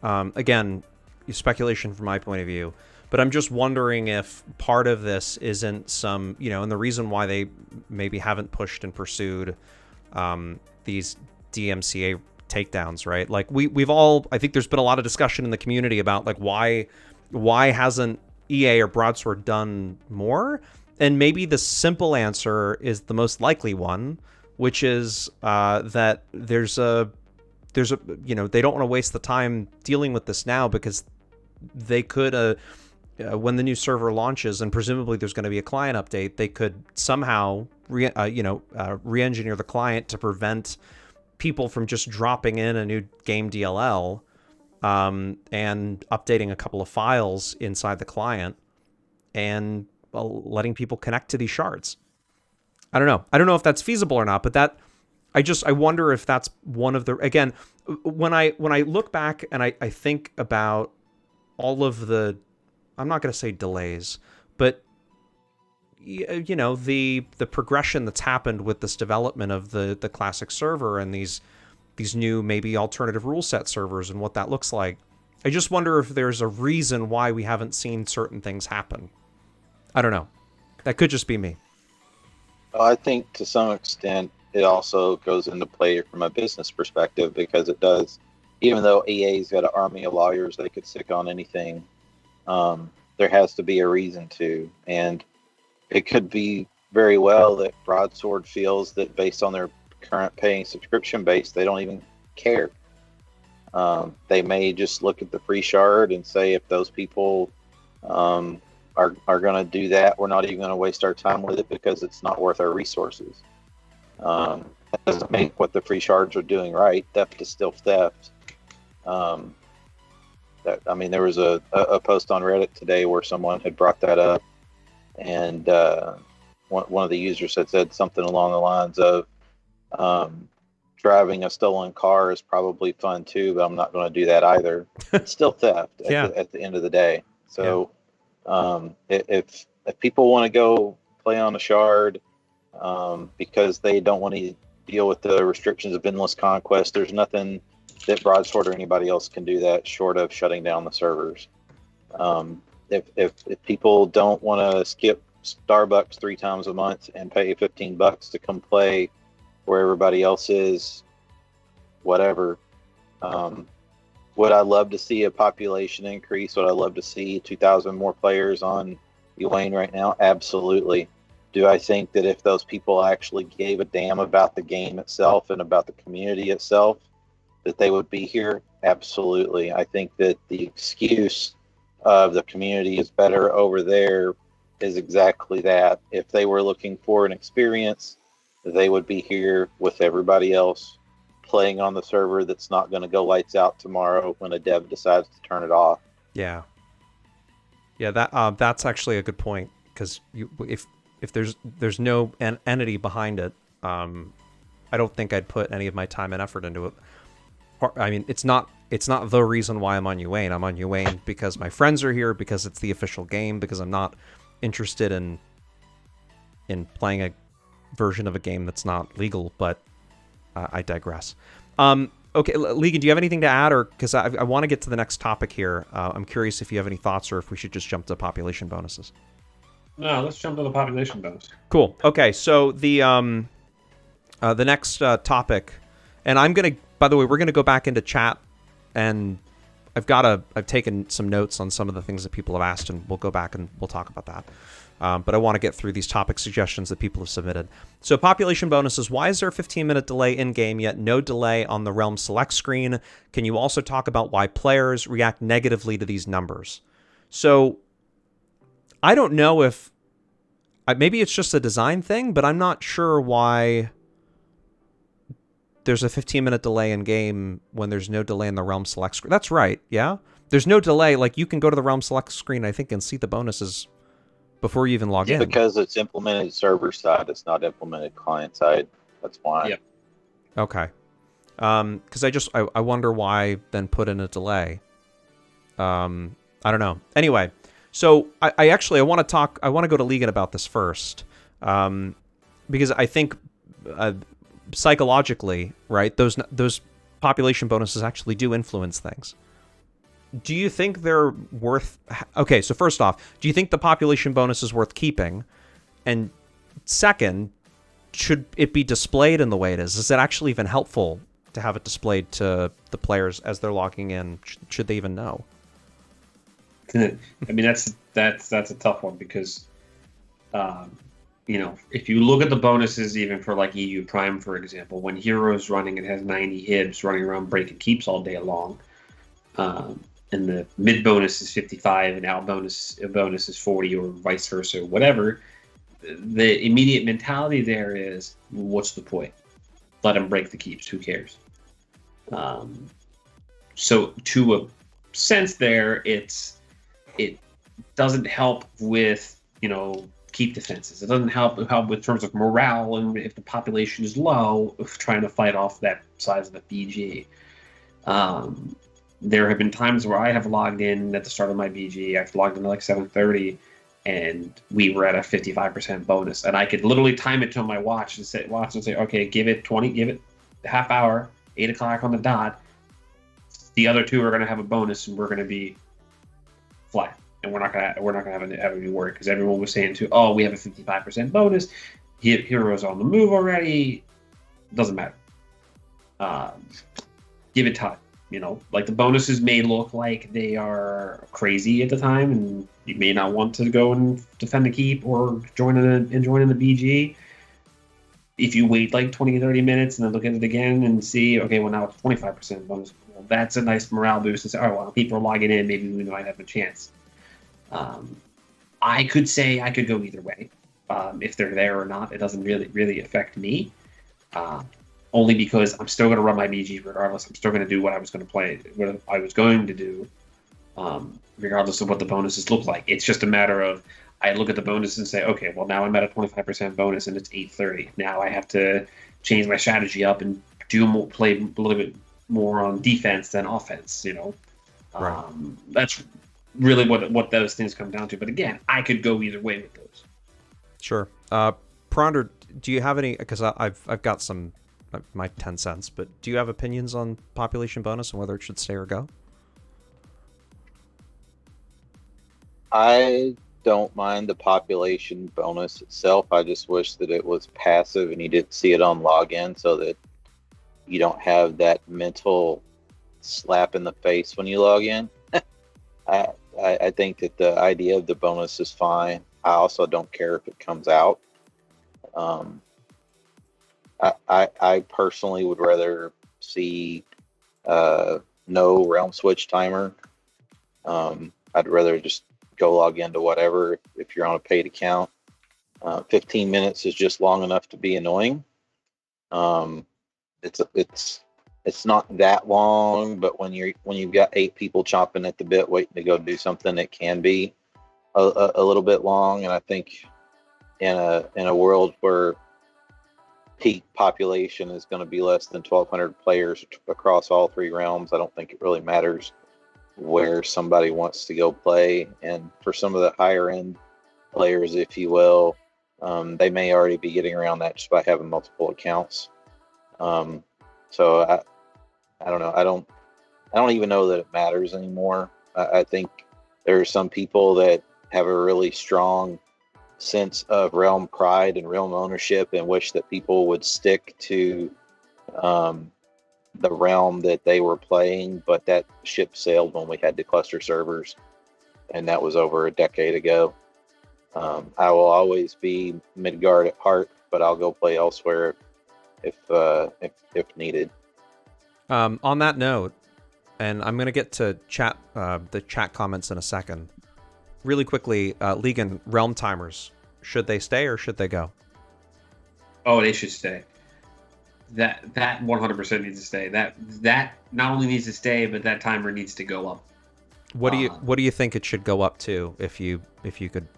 again, speculation from my point of view, but I'm just wondering if part of this isn't some, and the reason why they maybe haven't pushed and pursued these DMCA takedowns, right? Like we've all, I think there's been a lot of discussion in the community about like why hasn't EA or Broadsword done more? And maybe the simple answer is the most likely one, which is that there's a they don't want to waste the time dealing with this now, because they could when the new server launches, and presumably there's going to be a client update, they could somehow re-engineer the client to prevent people from just dropping in a new game DLL and updating a couple of files inside the client and letting people connect to these shards. I don't know if that's feasible or not, but that I wonder if that's one of the, again, when I look back and I think about all of the, I'm not going to say delays, but the progression that's happened with this development of the classic server and these new maybe alternative rule set servers and what that looks like. I just wonder if there's a reason why we haven't seen certain things happen. I don't know. That could just be me. Well, I think to some extent it also goes into play from a business perspective, because it does, even though EA's got an army of lawyers they could stick on anything, there has to be a reason to. And it could be very well that Broadsword feels that based on their current paying subscription base, they don't even care. They may just look at the free shard and say, if those people are going to do that, we're not even going to waste our time with it because it's not worth our resources. That doesn't make what the free shards are doing right. Theft is still theft. There was a post on Reddit today where someone had brought that up, and one of the users had said something along the lines of, driving a stolen car is probably fun too, but I'm not going to do that either. It's still theft at the end of the day. So if people want to go play on a shard because they don't want to deal with the restrictions of endless conquest, there's nothing that Broadsword or anybody else can do that short of shutting down the servers. If people don't want to skip Starbucks 3 times a month and pay $15 to come play where everybody else is, whatever. Would I love to see a population increase? Would I love to see 2,000 more players on Uane right now? Absolutely. Do I think that if those people actually gave a damn about the game itself and about the community itself, that they would be here? Absolutely. I think that the excuse of the community is better over there is exactly that. If they were looking for an experience, they would be here with everybody else playing on the server that's not going to go lights out tomorrow when a dev decides to turn it off. Yeah, that's actually a good point, because if there's no entity behind it, I don't think I'd put any of my time and effort into it. I mean, it's not the reason why I'm on Uane. I'm on Uane because my friends are here, because it's the official game, because I'm not interested in in playing a version of a game that's not legal, but I digress. Okay, Legan, do you have anything to add, or because I want to get to the next topic here? I'm curious if you have any thoughts, or if we should just jump to population bonuses. No, let's jump to the population bonus. Cool. Okay, so the next topic, and I'm gonna. By the way, we're gonna go back into chat, and I've taken some notes on some of the things that people have asked, and we'll go back and we'll talk about that. But I want to get through these topic suggestions that people have submitted. So population bonuses, why is there a 15-minute delay in-game yet no delay on the Realm Select screen? Can you also talk about why players react negatively to these numbers? So I don't know if... maybe it's just a design thing, but I'm not sure why there's a 15-minute delay in-game when there's no delay in the Realm Select screen. That's right, yeah? There's no delay. Like, you can go to the Realm Select screen, I think, and see the bonuses before you even log in. Because it's implemented server side, it's not implemented client side. That's why. Yep. Okay. Because I wonder why then put in a delay. I don't know. Anyway, so I want to go to Legan about this first, because I think psychologically, right, those population bonuses actually do influence things. Do you think they're worth... Okay, so first off, do you think the population bonus is worth keeping? And second, should it be displayed in the way it is? Is it actually even helpful to have it displayed to the players as they're logging in? Should they even know? I mean, that's a tough one because, if you look at the bonuses, even for like EU Prime, for example, when Hero's running, it has 90 hibs running around breaking keeps all day long. And the mid bonus is 55 and out bonus is 40 or vice versa, or whatever. The immediate mentality there is, what's the point? Let them break the keeps. Who cares? So to a sense there, it doesn't help with, keep defenses. It doesn't help with terms of morale, and if the population is low, trying to fight off that size of the BG. There have been times where I have logged in at the start of my BG. I've logged in at like 7:30, and we were at a 55% bonus. And I could literally time it to my watch and say, okay, give it a half hour, 8 o'clock on the dot. The other two are going to have a bonus, and we're going to be flat. And we're not gonna have any worry, because everyone was saying we have a 55% bonus. Heroes on the move already. Doesn't matter. Give it time. Like the bonuses may look like they are crazy at the time, and you may not want to go and defend the keep or join in the BG. If you wait like 20, 30 minutes and then look at it again and see, okay, well now it's 25% bonus. Well, that's a nice morale boost. And say, people are logging in, maybe we might have a chance. I could say I could go either way. If they're there or not, it doesn't really affect me. Only because I'm still going to run my BG regardless. I'm still going to do what I was going to do, regardless of what the bonuses look like. It's just a matter of, I look at the bonuses and say, okay, well now I'm at a 25% bonus and it's 8:30. Now I have to change my strategy up and play a little bit more on defense than offense. Right. That's really what those things come down to. But again, I could go either way with those. Sure. Pronder, do you have any? Because I've got some. My 10 cents, but do you have opinions on population bonus and whether it should stay or go? I don't mind the population bonus itself. I just wish that it was passive and you didn't see it on login, so that you don't have that mental slap in the face when you log in. I think that the idea of the bonus is fine. I also don't care if it comes out. I personally would rather see no realm switch timer. I'd rather just go log into whatever if you're on a paid account. 15 minutes is just long enough to be annoying. It's not that long, but when you've got 8 people chomping at the bit waiting to go do something, it can be a little bit long. And I think in a world where peak population is going to be less than 1,200 players across all 3 realms, I don't think it really matters where somebody wants to go play. And for some of the higher end players, if you will, They may already be getting around that just by having multiple accounts. So I don't know. I don't even know that it matters anymore. I think there are some people that have a really strong sense of realm pride and realm ownership and wish that people would stick to the realm that they were playing, but that ship sailed when we had the cluster servers, and that was over a decade ago. I will always be Midgard at heart, but I'll go play elsewhere if needed. On that note, and I'm going to get to the chat comments in a second. Really quickly, Legan, realm timers, should they stay or should they go? Oh, they should stay. That 100% needs to stay. That not only needs to stay, but that timer needs to go up. What do you think it should go up to if you could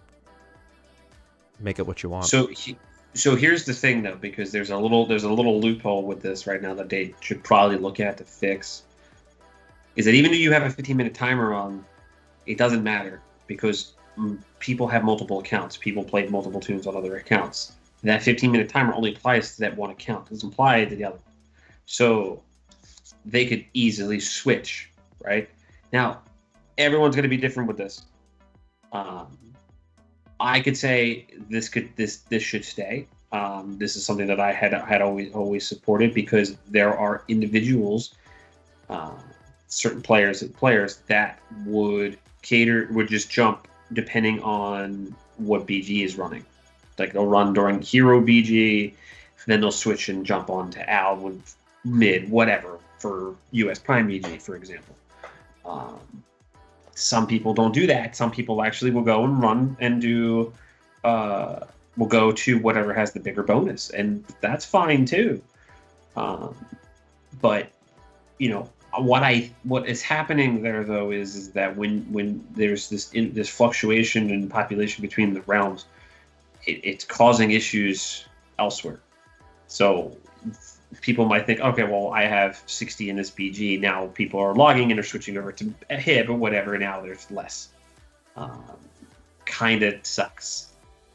make it what you want? So here's the thing though, because there's a little loophole with this right now that they should probably look at to fix. Is that even if you have a 15-minute timer on, it doesn't matter because people have multiple accounts. People play multiple tunes on other accounts. That 15-minute timer only applies to that one account. It doesn't apply to the other. So they could easily switch, right? Now, everyone's going to be different with this. I could say this should stay. This is something that I had always supported because there are individuals, certain players that would just jump depending on what BG is running. Like they'll run during hero BG, then they'll switch and jump on to Al with mid, whatever, for US Prime BG, for example. Some people don't do that. Some people actually will go and run and do, will go to whatever has the bigger bonus, and that's fine too. But you know what is happening there though is that when there's this fluctuation in population between the realms, it's causing issues elsewhere. So people might think, okay, well, I have 60 in this BG. Now people are logging and are switching over to a HIB or whatever. Now there's less. Kind of sucks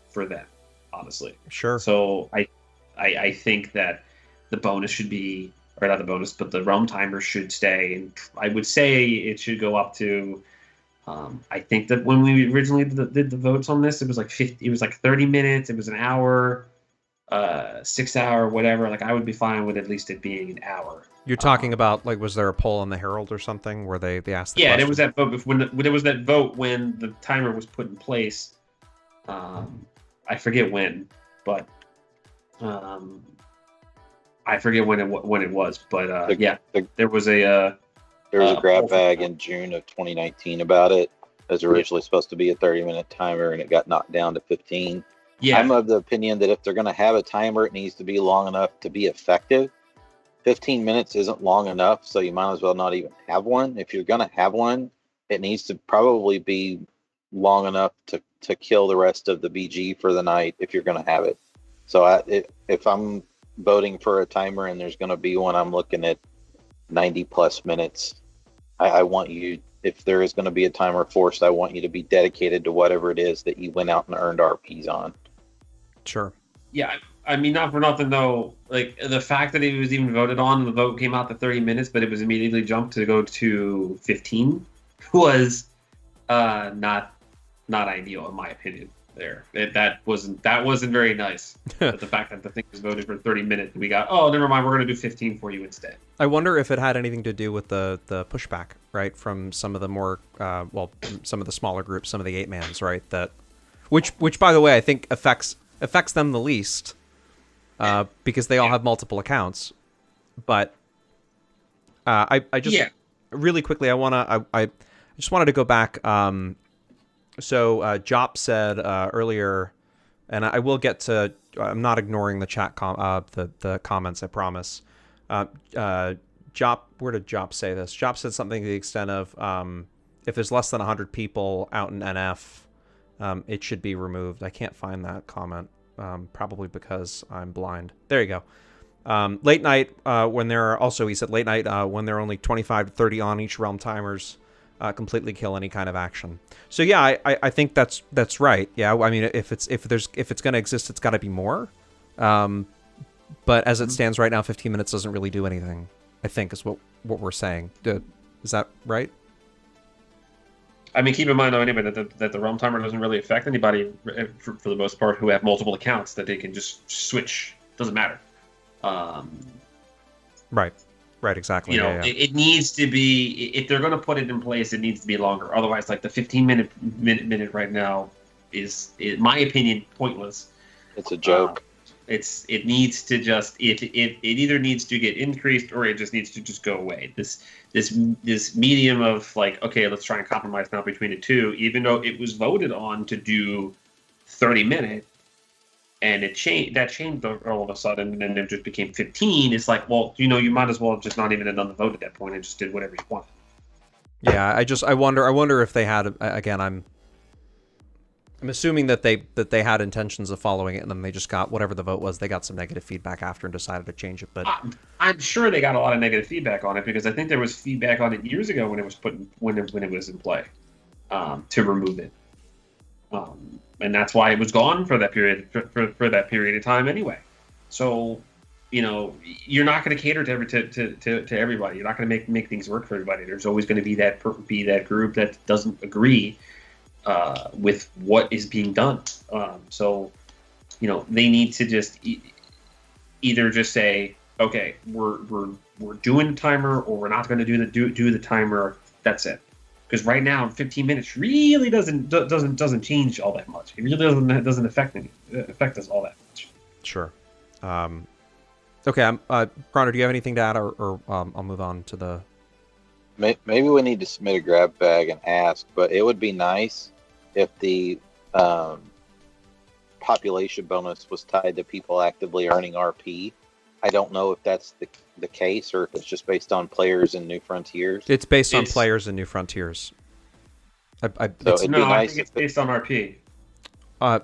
for them, honestly. Sure. So I think that the bonus should be, or not the bonus, but the realm timer should stay. And I would say it should go up to, I think that when we originally did the votes on this, it was like 50, it was like 30 minutes. It was an hour. 6 hour, whatever. Like I would be fine with at least it being an hour. You're talking about like, was there a poll on the Herald or something where they asked the question? There was that vote when there was that vote when the timer was put in place. I forget when, but I forget when it was. But there was a grab bag in June of 2019 about it. It was originally supposed to be a 30-minute timer, and it got knocked down to 15. Yeah. I'm of the opinion that if they're going to have a timer, it needs to be long enough to be effective. 15 minutes isn't long enough, so you might as well not even have one. If you're going to have one, it needs to probably be long enough to kill the rest of the BG for the night if you're going to have it. So if I'm voting for a timer and there's going to be one, I'm looking at 90 plus minutes. I want you, if there is going to be a timer forced, I want you to be dedicated to whatever it is that you went out and earned RPs on. Sure. Yeah, I mean, not for nothing though. Like the fact that it was even voted on, the vote came out to 30 minutes, but it was immediately jumped to go to 15, was not ideal in my opinion. There, that wasn't very nice. But the fact that the thing was voted for 30 minutes, we got, oh, never mind, we're going to do 15 for you instead. I wonder if it had anything to do with the pushback, right, from some of the more some of the smaller groups, some of the 8-mans, right, that which by the way I think affects them the least, because they all have multiple accounts. But I just really quickly I just wanted to go back. So Jop said earlier, and I will get to. I'm not ignoring the chat the comments, I promise. Jop, where did Jop say this? Jop said something to the extent of, if there's less than 100 people out in NF, it should be removed. I can't find that comment, probably because I'm blind. There you go. Late night, when there are also, he said late night, when there are only 25 to 30 on each realm timers, completely kill any kind of action. So yeah, I think that's right. Yeah, I mean, if it's going to exist, it's got to be more. But as it stands right now, 15 minutes doesn't really do anything, I think, is what we're saying. Is that right? I mean, keep in mind, though, anyway, that the realm timer doesn't really affect anybody for the most part who have multiple accounts, that they can just switch. Doesn't matter. Right, exactly. It needs to be, if they're going to put it in place, it needs to be longer. Otherwise, like the 15-minute right now is, in my opinion, pointless. It's a joke. It needs to just it either needs to get increased or it just needs to just go away. This medium of like, okay, let's try and compromise now between the two, even though it was voted on to do 30-minute, and it changed all of a sudden, and then it just became 15. It's like, well, you might as well have just not even have done the vote at that point and just did whatever you want. Yeah, I wonder if they had, again, I'm assuming that they had intentions of following it, and then they just got whatever the vote was. They got some negative feedback after and decided to change it. But I'm sure they got a lot of negative feedback on it, because I think there was feedback on it years ago when it was when it was in play, to remove it, and that's why it was gone for that period for that period of time anyway. So, you're not going to cater to everybody. You're not going to make things work for everybody. There's always going to be that group that doesn't agree with what is being done. So, they need to just either just say, okay, we're doing the timer, or we're not going to do the timer. That's it. Because right now, 15 minutes really doesn't change all that much. It really doesn't affect us all that much. Sure. Okay. Connor, do you have anything to add, or I'll move on to the. Maybe we need to submit a grab bag and ask, but it would be nice if the population bonus was tied to people actively earning RP. I don't know if that's the case, or if it's just based on players in New Frontiers. It's based on players in New Frontiers. I think it's based on RP.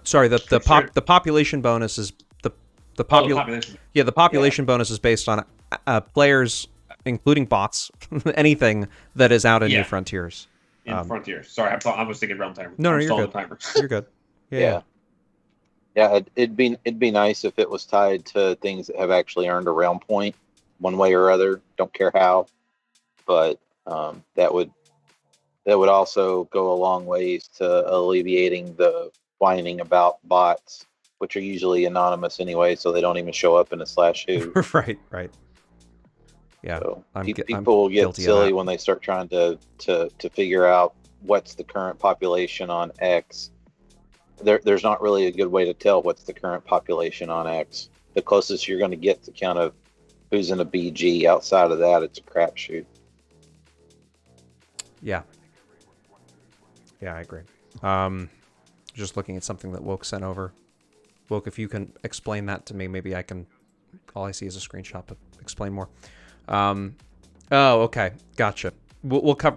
Sorry, the population bonus is the population. Yeah, the population bonus is based on players, including bots, anything that is out in New Frontiers. In Frontiers. Sorry, I was thinking realm timer. No, you're good. You're good. Yeah. Yeah, it'd be nice if it was tied to things that have actually earned a realm point, one way or other. Don't care how, but that would also go a long ways to alleviating the whining about bots, which are usually anonymous anyway, so they don't even show up in a /who. Right. Yeah, so people will get silly when they start trying to figure out what's the current population on X. There's not really a good way to tell what's the current population on X. The closest you're going to get to count of who's in a BG. Outside of that, it's a crapshoot. Yeah, I agree. Just looking at something that Woke sent over. Woke, if you can explain that to me, maybe I can. All I see is a screenshot, but explain more. Okay, gotha. We'll cover.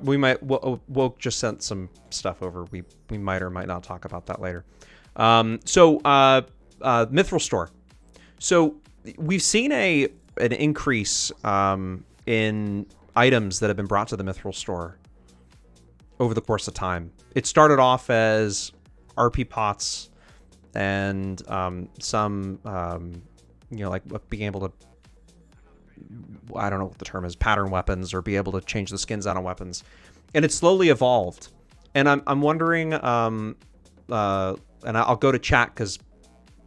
Woke just sent some stuff over. We might or might not talk about that later. Mithril Store. So we've seen an increase in items that have been brought to the Mithril Store over the course of time. It started off as RP pots and some like being able to, I don't know what the term is, pattern weapons, or be able to change the skins out on weapons, and it slowly evolved. And I'm wondering, and I'll go to chat because,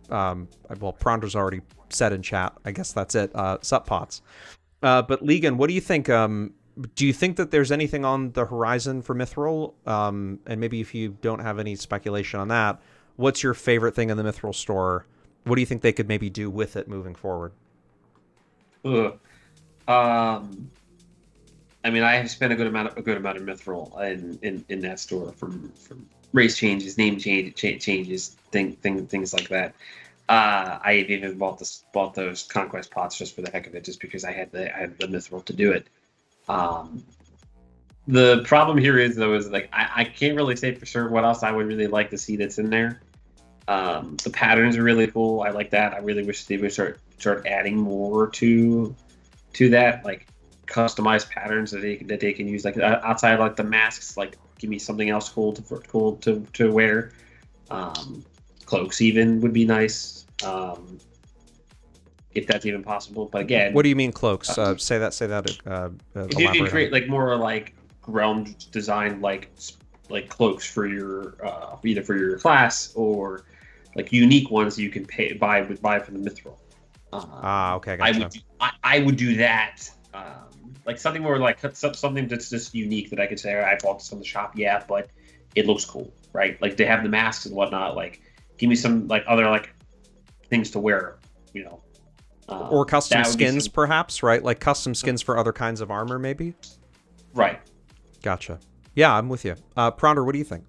Pronder's already said in chat. I guess that's it. Sup pots. But Legan, what do you think? Do you think that there's anything on the horizon for Mithril? And maybe if you don't have any speculation on that, what's your favorite thing in the Mithril Store? What do you think they could maybe do with it moving forward? I mean, I have spent a good amount of Mithril in that store from race changes, name changes, things like that. I even bought those conquest pots just for the heck of it, just because I had the Mithril to do it. The problem here is like I can't really say for sure what else I would really like to see that's in there. The patterns are really cool. I like that. I really wish they would start adding more to that, like customized patterns that they can use, like outside of like the masks. Like, give me something else cool to wear. Cloaks even would be nice, if that's even possible. But again, What do you mean cloaks? Say that. if you can Elaborate on create it. like more like realm designed like cloaks for your either for your class or like unique ones you can buy from the mithril. Okay, gotcha. I would do that. Like something more like something that's just unique that I could say, I bought this from the shop, yeah, but it looks cool, right? Like they have the masks and whatnot. Like, give me some like other like things to wear, you know. Or custom skins, perhaps, right? Like custom skins for other kinds of armor, maybe. Right. Gotcha. Yeah, I'm with you. Pronder, what do you think?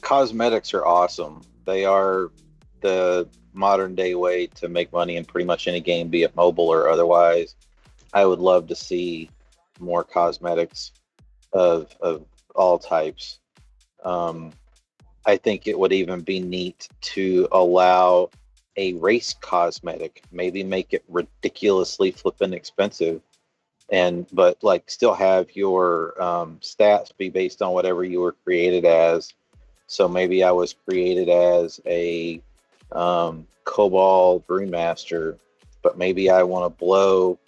Cosmetics are awesome. They are the modern day way to make money in pretty much any game, be it mobile or otherwise. I would love to see more cosmetics of all types. I think it would even be neat to allow a race cosmetic, maybe make it ridiculously flippin' expensive, but like still have your stats be based on whatever you were created as. So maybe I was created as a Cobalt Brewmaster, but maybe I want to blow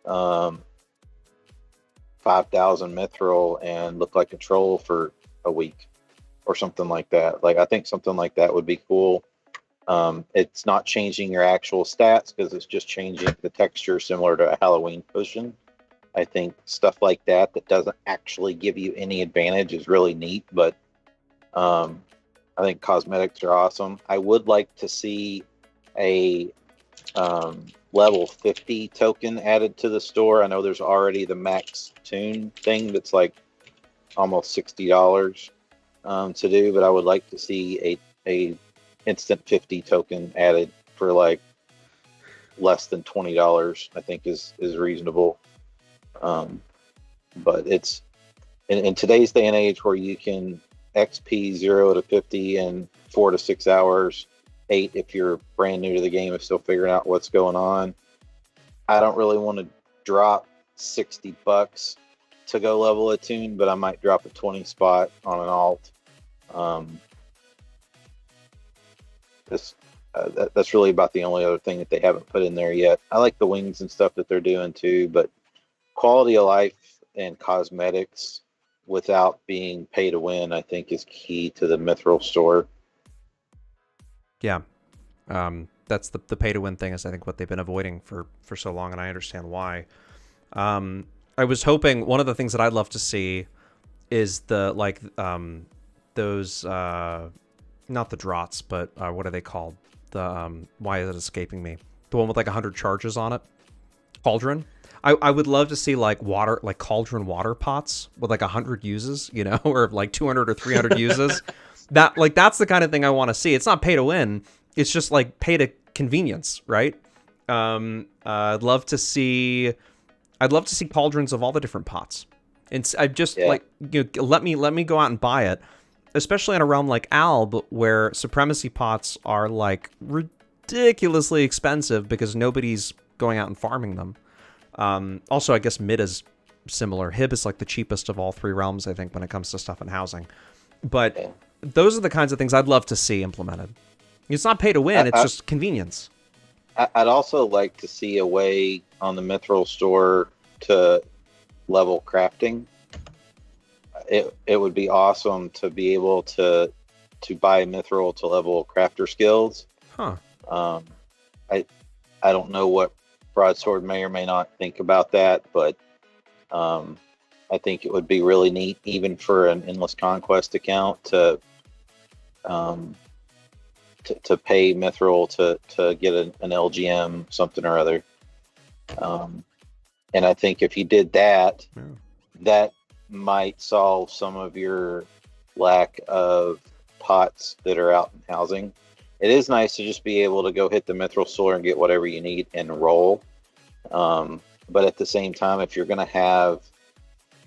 5,000 mithril and look like a troll for a week or something like that. Like, I think something like that would be cool. It's not changing your actual stats because it's just changing the texture, similar to a Halloween potion. I think stuff like that doesn't actually give you any advantage is really neat, but I think cosmetics are awesome. I would like to see a level 50 token added to the store. I know there's already the max tune thing that's like almost $60 to do, but I would like to see a instant 50 token added for like less than $20. I think is reasonable. But it's in today's day and age where you can XP 0 to 50 in 4 to 6 hours, 8 if you're brand new to the game and still figuring out what's going on. I don't really want to drop $60 to go level a tune, but I might drop a 20 spot on an alt. That's really about the only other thing that they haven't put in there yet. I like the wings and stuff that they're doing too, but quality of life and cosmetics without being pay to win, I think, is key to the mithril store. Yeah. That's the pay to win thing is I think what they've been avoiding for so long, and I understand why. I was hoping one of the things that I'd love to see is the like those not the draughts, but what are they called? The why is it escaping me? The one with like 100 charges on it. Cauldron. I would love to see like water, like cauldron water pots with like 100 uses, you know, or like 200 or 300 uses. That's the kind of thing I want to see. It's not pay to win. It's just like pay to convenience, right? I'd love to see cauldrons of all the different pots. And I just like, you know, let me go out and buy it, especially in a realm like Alb where supremacy pots are like ridiculously expensive because nobody's going out and farming them. Also, I guess mid is similar. Hib is like the cheapest of all three realms, I think, when it comes to stuff and housing. But those are the kinds of things I'd love to see implemented. It's not pay to win, it's just convenience. I'd also like to see a way on the mithril store to level crafting. It would be awesome to be able to buy mithril to level crafter skills. Huh. I don't know what Broadsword may or may not think about that, but I think it would be really neat, even for an Endless Conquest account, to pay mithril to get an LGM something or other. And I think if you did that, that might solve some of your lack of pots that are out in housing. It is nice to just be able to go hit the mithril store and get whatever you need and roll. But at the same time, if you're going to have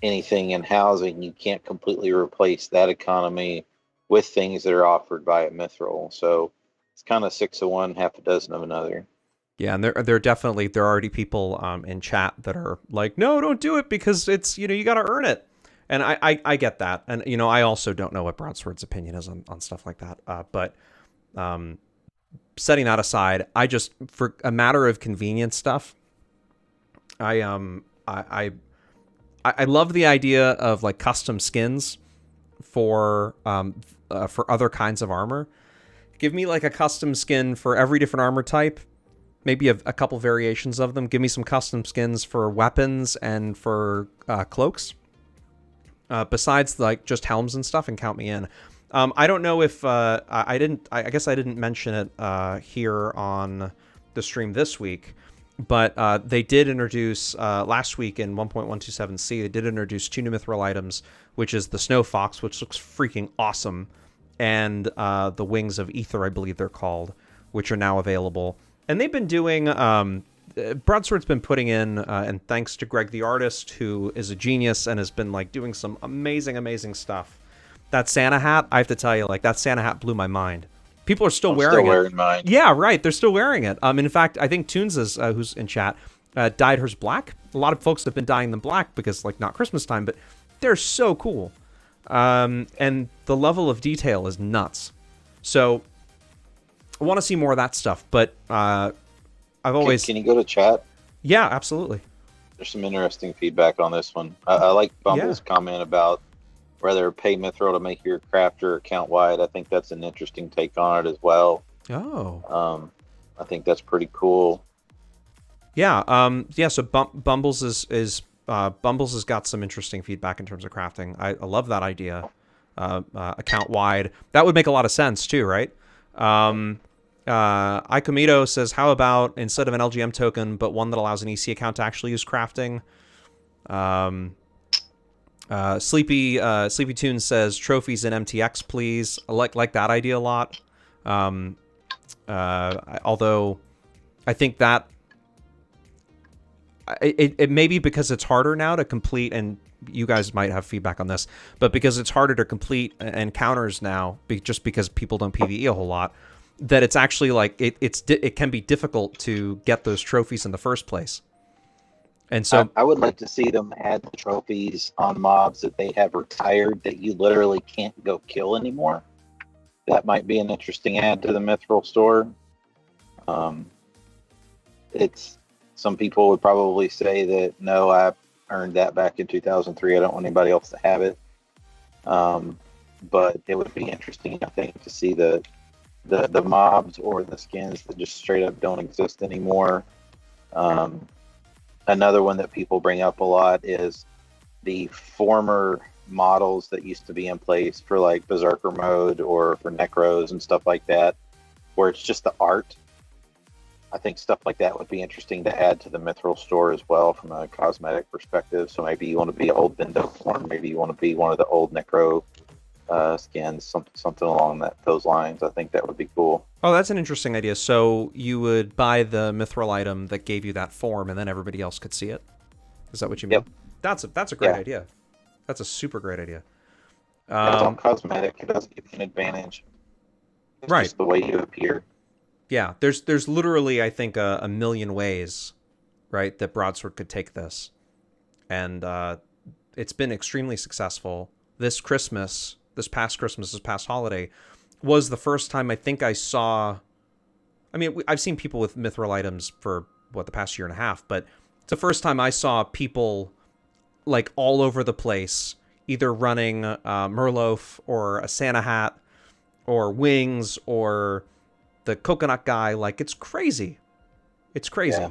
anything in housing, you can't completely replace that economy with things that are offered by a mithril. So it's kind of 6 of one, half a dozen of another. Yeah, and there are already people in chat that are like, no, don't do it because it's, you got to earn it. And I get that. And, I also don't know what Broadsword's opinion is on stuff like that. But setting that aside, for a matter of convenience stuff, I love the idea of like custom skins for other kinds of armor. Give me like a custom skin for every different armor type, maybe a couple variations of them. Give me some custom skins for weapons and for cloaks. Besides like just helms and stuff, and count me in. I don't know if I didn't. I guess I didn't mention it here on the stream this week, but they did introduce last week in 1.127C. They did introduce 2 new mithril items, which is the Snow Fox, which looks freaking awesome, and the Wings of Ether, I believe they're called, which are now available. And they've been doing. Broadsword's been putting in, and thanks to Greg the artist, who is a genius and has been like doing some amazing stuff. That Santa hat, I have to tell you, like that Santa hat blew my mind. People are still wearing it. Mine. Yeah, right. They're still wearing it. In fact, I think Toons is who's in chat dyed hers black. A lot of folks have been dyeing them black because like not Christmas time, but they're so cool. And the level of detail is nuts. So I want to see more of that stuff, but I've always... Can you go to chat? Yeah, absolutely. There's some interesting feedback on this one. I like Bumble's comment about whether pay Mithril to make your crafter account wide. I think that's an interesting take on it as well. Oh. I think that's pretty cool. Yeah. So Bumbles is Bumbles has got some interesting feedback in terms of crafting. I love that idea. Account wide. That would make a lot of sense too, right? Ikomito says, how about instead of an LGM token, but one that allows an EC account to actually use crafting? Sleepy Tune says, trophies in MTX, please. I like that idea a lot. Although I think that it may be because it's harder now to complete, and you guys might have feedback on this, but because it's harder to complete encounters now, just because people don't PvE a whole lot, that it's actually like it can be difficult to get those trophies in the first place. And so I would like to see them add the trophies on mobs that they have retired that you literally can't go kill anymore. That might be an interesting add to the Mithril store. It's some people would probably say that no, I earned that back in 2003. I don't want anybody else to have it. But it would be interesting, I think, to see the mobs or the skins that just straight up don't exist anymore. Another one that people bring up a lot is the former models that used to be in place for like Berserker mode or for Necros and stuff like that, where it's just the art. I think stuff like that would be interesting to add to the Mithril store as well from a cosmetic perspective. So maybe you want to be old Bindo form, maybe you want to be one of the old Necro skins, something along those lines. I think that would be cool. Oh, that's an interesting idea. So you would buy the Mithril item that gave you that form, and then everybody else could see it. Is that what you mean? Yep. That's a great idea. That's a super great idea. It's all cosmetic. It doesn't give you an advantage. It's right. Just the way you appear. Yeah. There's literally, I think, a million ways, right, that Broadsword could take this, and it's been extremely successful. This past holiday, was the first time I think I saw... I mean, I've seen people with Mithril items for, the past year and a half, but it's the first time I saw people, like, all over the place, either running Merloaf or a Santa hat or Wings or the Coconut Guy. Like, it's crazy. It's crazy. Yeah.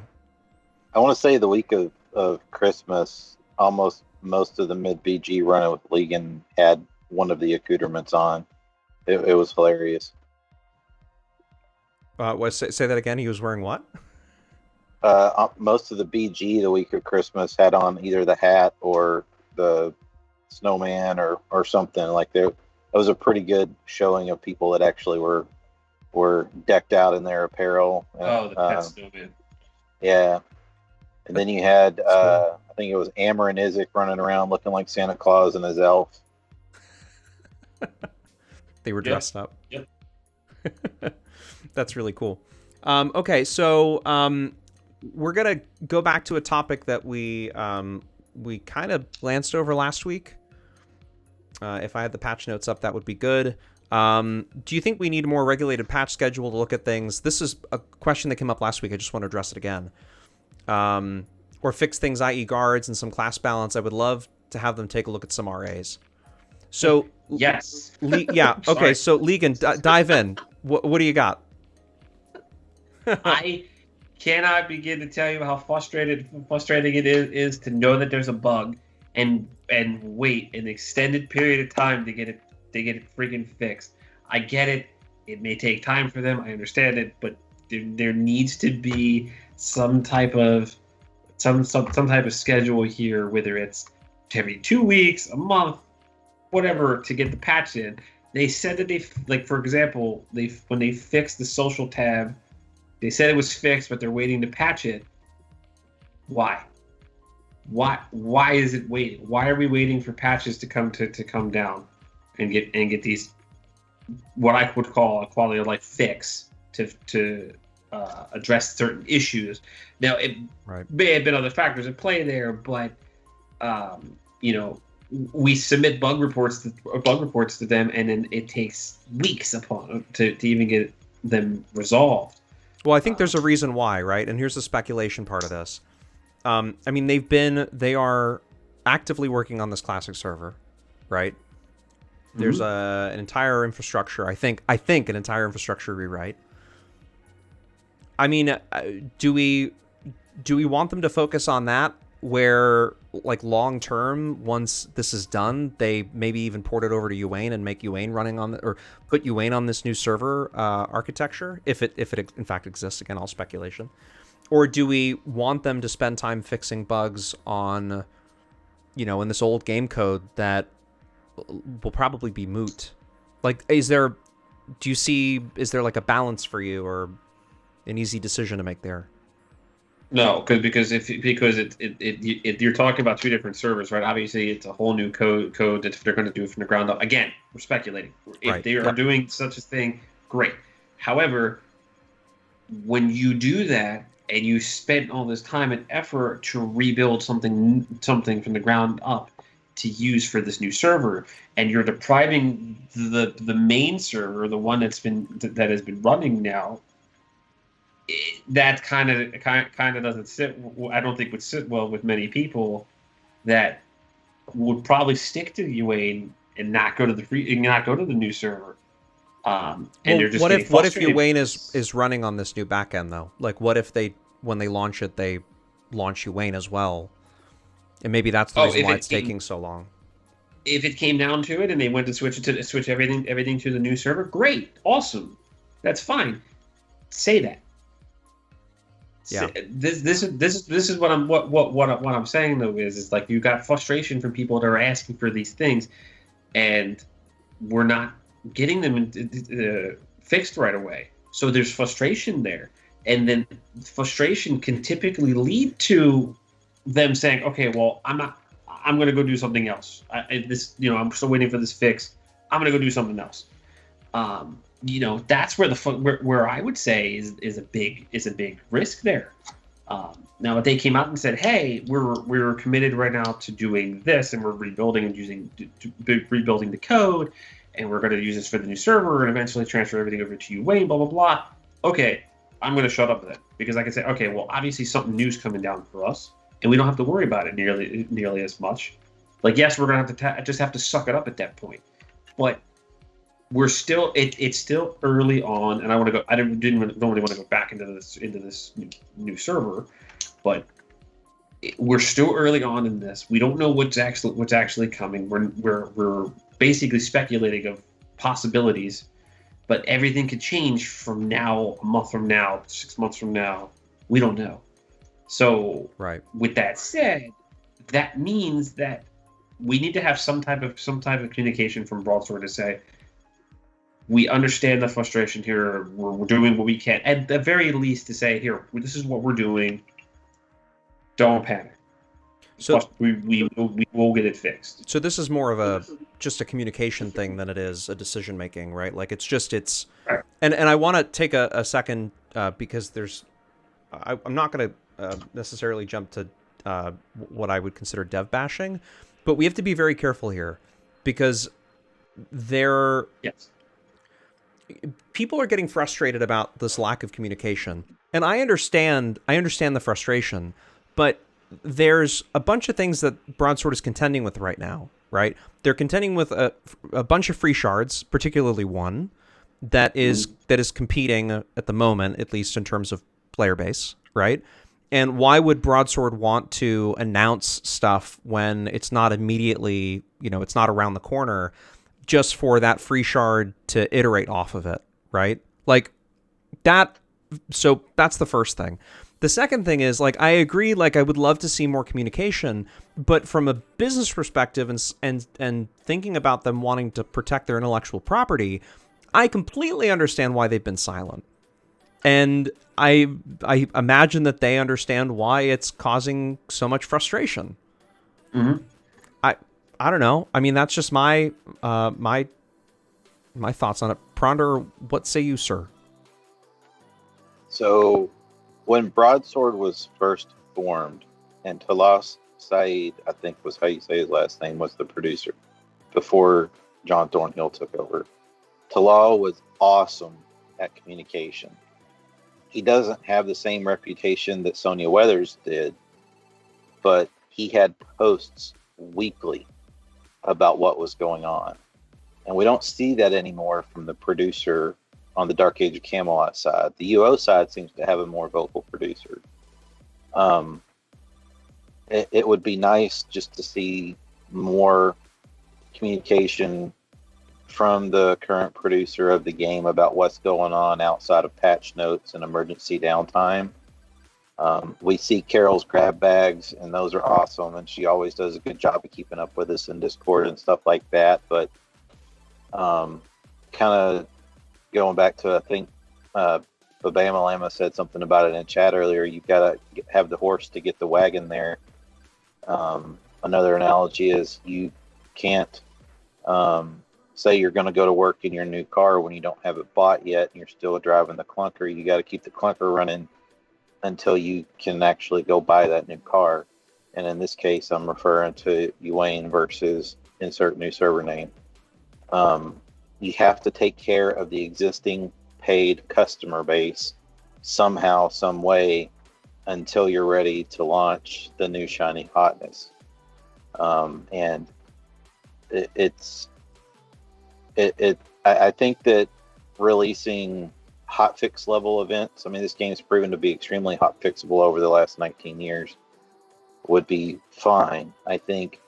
I want to say the week of Christmas, almost most of the mid-BG running with Legan had one of the accoutrements on. It was hilarious. Say that again. He was wearing what? Most of the BG the week of Christmas had on either the hat or the snowman or something like that. It was a pretty good showing of people that actually were decked out in their apparel. The pet snowman. Yeah. And then you had, I think it was Amber and Isaac running around looking like Santa Claus and his elf. They were dressed up. Yep. That's really cool. Okay, so we're gonna go back to a topic that we kind of glanced over last week. If I had the patch notes up, that would be good. Do you think we need a more regulated patch schedule to look at things? This is a question that came up last week. I just want to address it again. Or fix things, i.e. guards and some class balance. I would love to have them take a look at some RAs. So yes. Yeah. Okay. So Legan, dive in. What do you got? I cannot begin to tell you how frustrating it is to know that there's a bug and wait an extended period of time to get it freaking fixed. I get it. It may take time for them. I understand it, but there needs to be some type of schedule here, whether it's every 2 weeks, a month, whatever, to get the patch in. They said that for example, when they fixed the social tab, they said it was fixed, but they're waiting to patch it. Why? Why is it waiting? Why are we waiting for patches to come down and get these, what I would call a quality of life fix to address certain issues? Now, it may have been other factors at play there, but we submit bug reports to them, and then it takes weeks to even get them resolved. Well, I think there's a reason why, right? And here's the speculation part of this. I mean, they are actively working on this classic server, right? Mm-hmm. There's an entire infrastructure, I think an entire infrastructure rewrite. I mean, do we want them to focus on that, where like long term, once this is done, they maybe even port it over to Uane and make Uane running on or put Uane on this new server architecture, if it in fact exists? Again, all speculation. Or do we want them to spend time fixing bugs on, in this old game code that will probably be moot? Like, is there like a balance for you, or an easy decision to make there? No, because you're talking about two different servers, right? Obviously, it's a whole new code that they're going to do from the ground up. Again, we're speculating. If they are doing such a thing, great. However, when you do that and you spend all this time and effort to rebuild something from the ground up to use for this new server, and you're depriving the main server, the one that has been running now, that kind of doesn't sit. I don't think would sit well with many people that would probably stick to Uane and not go to the new server. They're just what if Uane is running on this new backend though? Like, what if when they launch it, they launch Uane as well, and maybe that's the reason why it's taking so long. If it came down to it and they went to switch everything to the new server, great, awesome, that's fine. Say that. Yeah. This is what I'm saying though is like you got frustration from people that are asking for these things, and we're not getting them fixed right away. So there's frustration there, and then frustration can typically lead to them saying, "Okay, well, I'm going to go do something else. I'm still waiting for this fix. I'm going to go do something else." That's where I would say is a big risk there. Now, if they came out and said, "Hey, we're committed right now to doing this, and we're rebuilding and rebuilding the code, and we're going to use this for the new server, and eventually transfer everything over to Uane, blah blah blah." Okay, I'm going to shut up then, because I can say, "Okay, well, obviously something new's coming down for us, and we don't have to worry about it nearly as much." Like, yes, we're going to have to just have to suck it up at that point, but we're still it's still early on, and I don't really want to go back into this new server, but we're still early on in this. We don't know what's actually coming. We're basically speculating of possibilities, but everything could change from now, a month from now, 6 months from now. We don't know. So with that said, that means that we need to have some type of communication from Broadsword to say, we understand the frustration here. We're doing what we can, at the very least, to say, here, this is what we're doing. Don't panic. So we will get it fixed. So this is more of just a communication thing than it is a decision making, right? Like it's right. And I want to take a second because I'm not going to necessarily jump to what I would consider dev bashing, but we have to be very careful here because Yes. people are getting frustrated about this lack of communication, and I understand the frustration, but there's a bunch of things that Broadsword is contending with right now, right? They're contending with a bunch of free shards, particularly one that is competing at the moment, at least in terms of player base, right? And why would Broadsword want to announce stuff when it's not immediately, it's not around the corner, just for that free shard to iterate off of it, right? Like that. So that's the first thing. The second thing is, like, I agree, like, I would love to see more communication, but from a business perspective and thinking about them wanting to protect their intellectual property, I completely understand why they've been silent. And I imagine that they understand why it's causing so much frustration. Mm-hmm. I don't know. I mean, that's just my my thoughts on it. Pronder, what say you, sir? So, when Broadsword was first formed, and Talas Saeed, I think was how you say his last name, was the producer before John Thornhill took over. Talal was awesome at communication. He doesn't have the same reputation that Sonia Weathers did, but he had posts weekly about what was going on. And we don't see that anymore from the producer on the Dark Age of Camelot side. The UO side seems to have a more vocal producer. It would be nice just to see more communication from the current producer of the game about what's going on outside of patch notes and emergency downtime. We see Carol's grab bags, and those are awesome, and she always does a good job of keeping up with us in Discord and stuff like that. But kind of going back to, I think Babama Lama said something about it in chat earlier, you've got to have the horse to get the wagon there. Another analogy is you can't say you're going to go to work in your new car when you don't have it bought yet and you're still driving the clunker. You got to keep the clunker running until you can actually go buy that new car. And in this case, I'm referring to Uane versus insert new server name. You have to take care of the existing paid customer base somehow, some way, until you're ready to launch the new shiny hotness. And I think that releasing hotfix level events, I mean, this game's proven to be extremely hotfixable over the last 19 years, would be fine. I think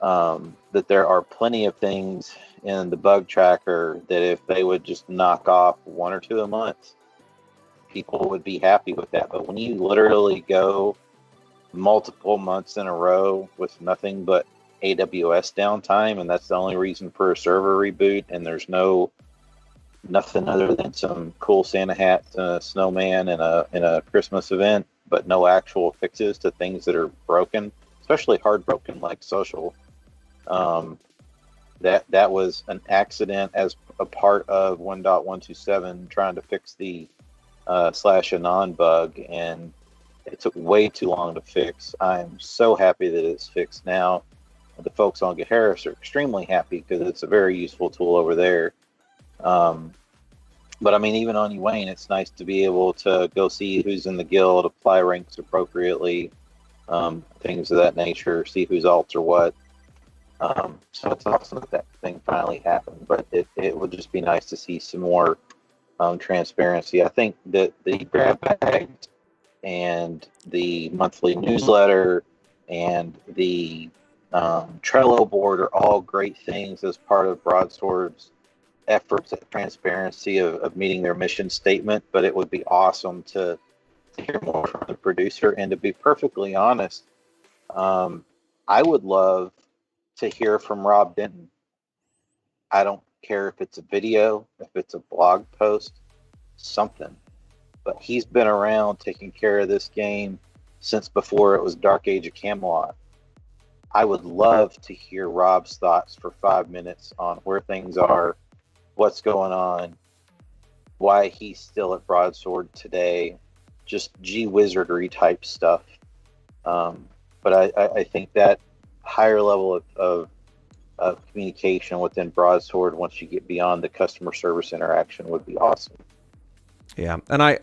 that there are plenty of things in the bug tracker that if they would just knock off 1 or 2 a month, people would be happy with that. But when you literally go multiple months in a row with nothing but AWS downtime, and that's the only reason for a server reboot, and there's nothing other than some cool Santa hats and a snowman and a Christmas event, but no actual fixes to things that are broken, especially hard broken like social. That was an accident as a part of 1.127 trying to fix the /anon bug, and it took way too long to fix. I'm so happy that it's fixed now. The folks on Gaharis are extremely happy because it's a very useful tool over there. But I mean, even on Uane, it's nice to be able to go see who's in the guild, apply ranks appropriately, things of that nature, see whose alts are what. So it's awesome that thing finally happened, but it would just be nice to see some more transparency. I think that the grab bags and the monthly newsletter and the Trello board are all great things as part of Broadsword's efforts at transparency of meeting their mission statement, but it would be awesome to hear more from the producer. And to be perfectly honest, I would love to hear from Rob Denton. I don't care if it's a video, if it's a blog post, something. But he's been around taking care of this game since before it was Dark Age of Camelot. I would love to hear Rob's thoughts for 5 minutes on where things are, what's going on, why he's still at Broadsword today, just G wizardry type stuff. But I think that higher level of communication within Broadsword, once you get beyond the customer service interaction, would be awesome. Yeah, and I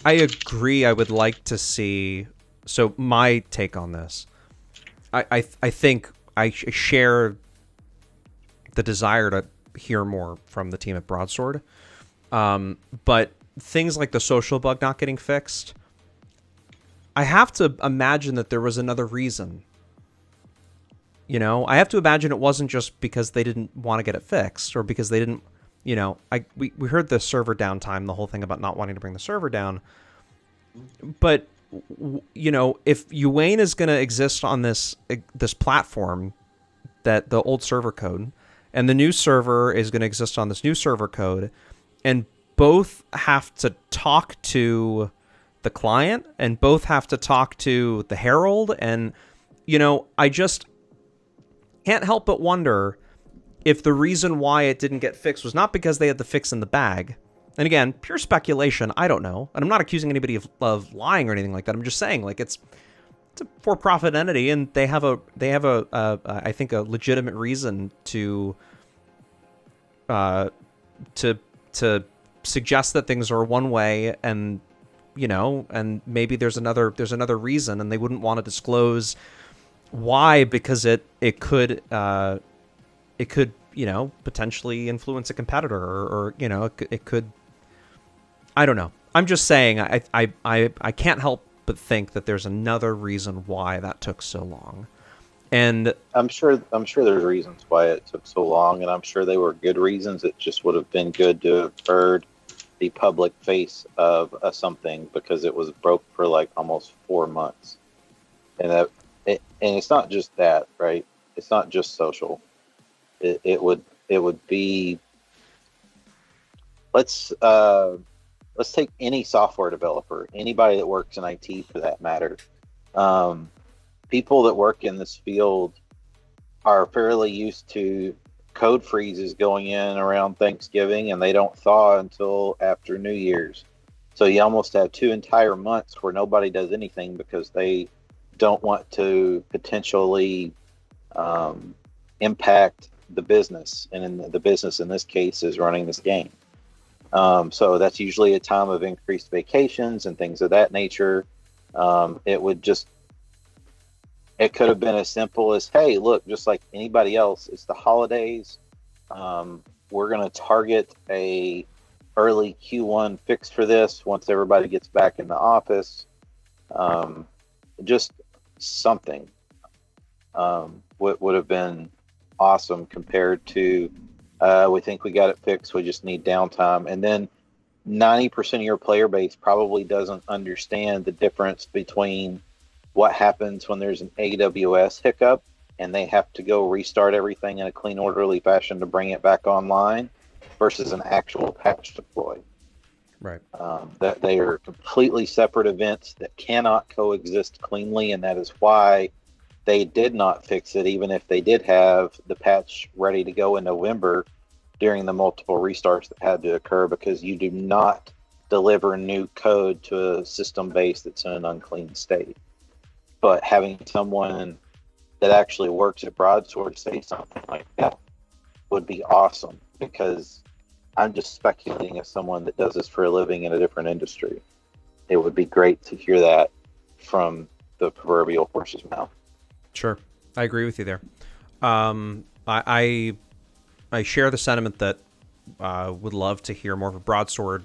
agree. I would like to see. So my take on this, I think I share the desire to hear more from the team at Broadsword. But things like the social bug not getting fixed, I have to imagine that there was another reason. You know, I have to imagine it wasn't just because they didn't want to get it fixed or because they didn't, you know, we heard the server downtime, the whole thing about not wanting to bring the server down. But, you know, if Uwane is going to exist on this platform, that the old server code, and the new server is going to exist on this new server code, and both have to talk to the client and both have to talk to the herald, and, you know, I just can't help but wonder if the reason why it didn't get fixed was not because they had the fix in the bag. And again, pure speculation, I don't know. And I'm not accusing anybody of lying or anything like that. I'm just saying, like, it's a for-profit entity, and they have a I think, a legitimate reason to suggest that things are one way, and, you know, and maybe there's another reason, and they wouldn't want to disclose why, because it could you know, potentially influence a competitor, or you know, it could, I don't know. I'm just saying, I can't help but think that there's another reason why that took so long. And I'm sure there's reasons why it took so long, and I'm sure they were good reasons. It just would have been good to have heard the public face of something, because it was broke for like almost 4 months, and and it's not just that, right? It's not just social. It would be, let's take any software developer, anybody that works in IT for that matter. People that work in this field are fairly used to code freezes going in around Thanksgiving, and they don't thaw until after New Year's. So you almost have 2 entire months where nobody does anything because they don't want to potentially impact the business. And in the business in this case is running this game. So that's usually a time of increased vacations and things of that nature. It could have been as simple as, hey, look, just like anybody else, it's the holidays. We're going to target a early Q1 fix for this once everybody gets back in the office. Just something would have been awesome, compared to we think we got it fixed, we just need downtime. And then 90% of your player base probably doesn't understand the difference between what happens when there's an AWS hiccup and they have to go restart everything in a clean, orderly fashion to bring it back online, versus an actual patch deploy. right. That they are completely separate events that cannot coexist cleanly, and that is why they did not fix it, even if they did have the patch ready to go in November during the multiple restarts that had to occur, because you do not deliver new code to a system base that's in an unclean state. But having someone that actually works at Broadsword say something like that would be awesome, because I'm just speculating as someone that does this for a living in a different industry. It would be great to hear that from the proverbial horse's mouth. Sure, I agree with you there. I share the sentiment that would love to hear more of a Broadsword.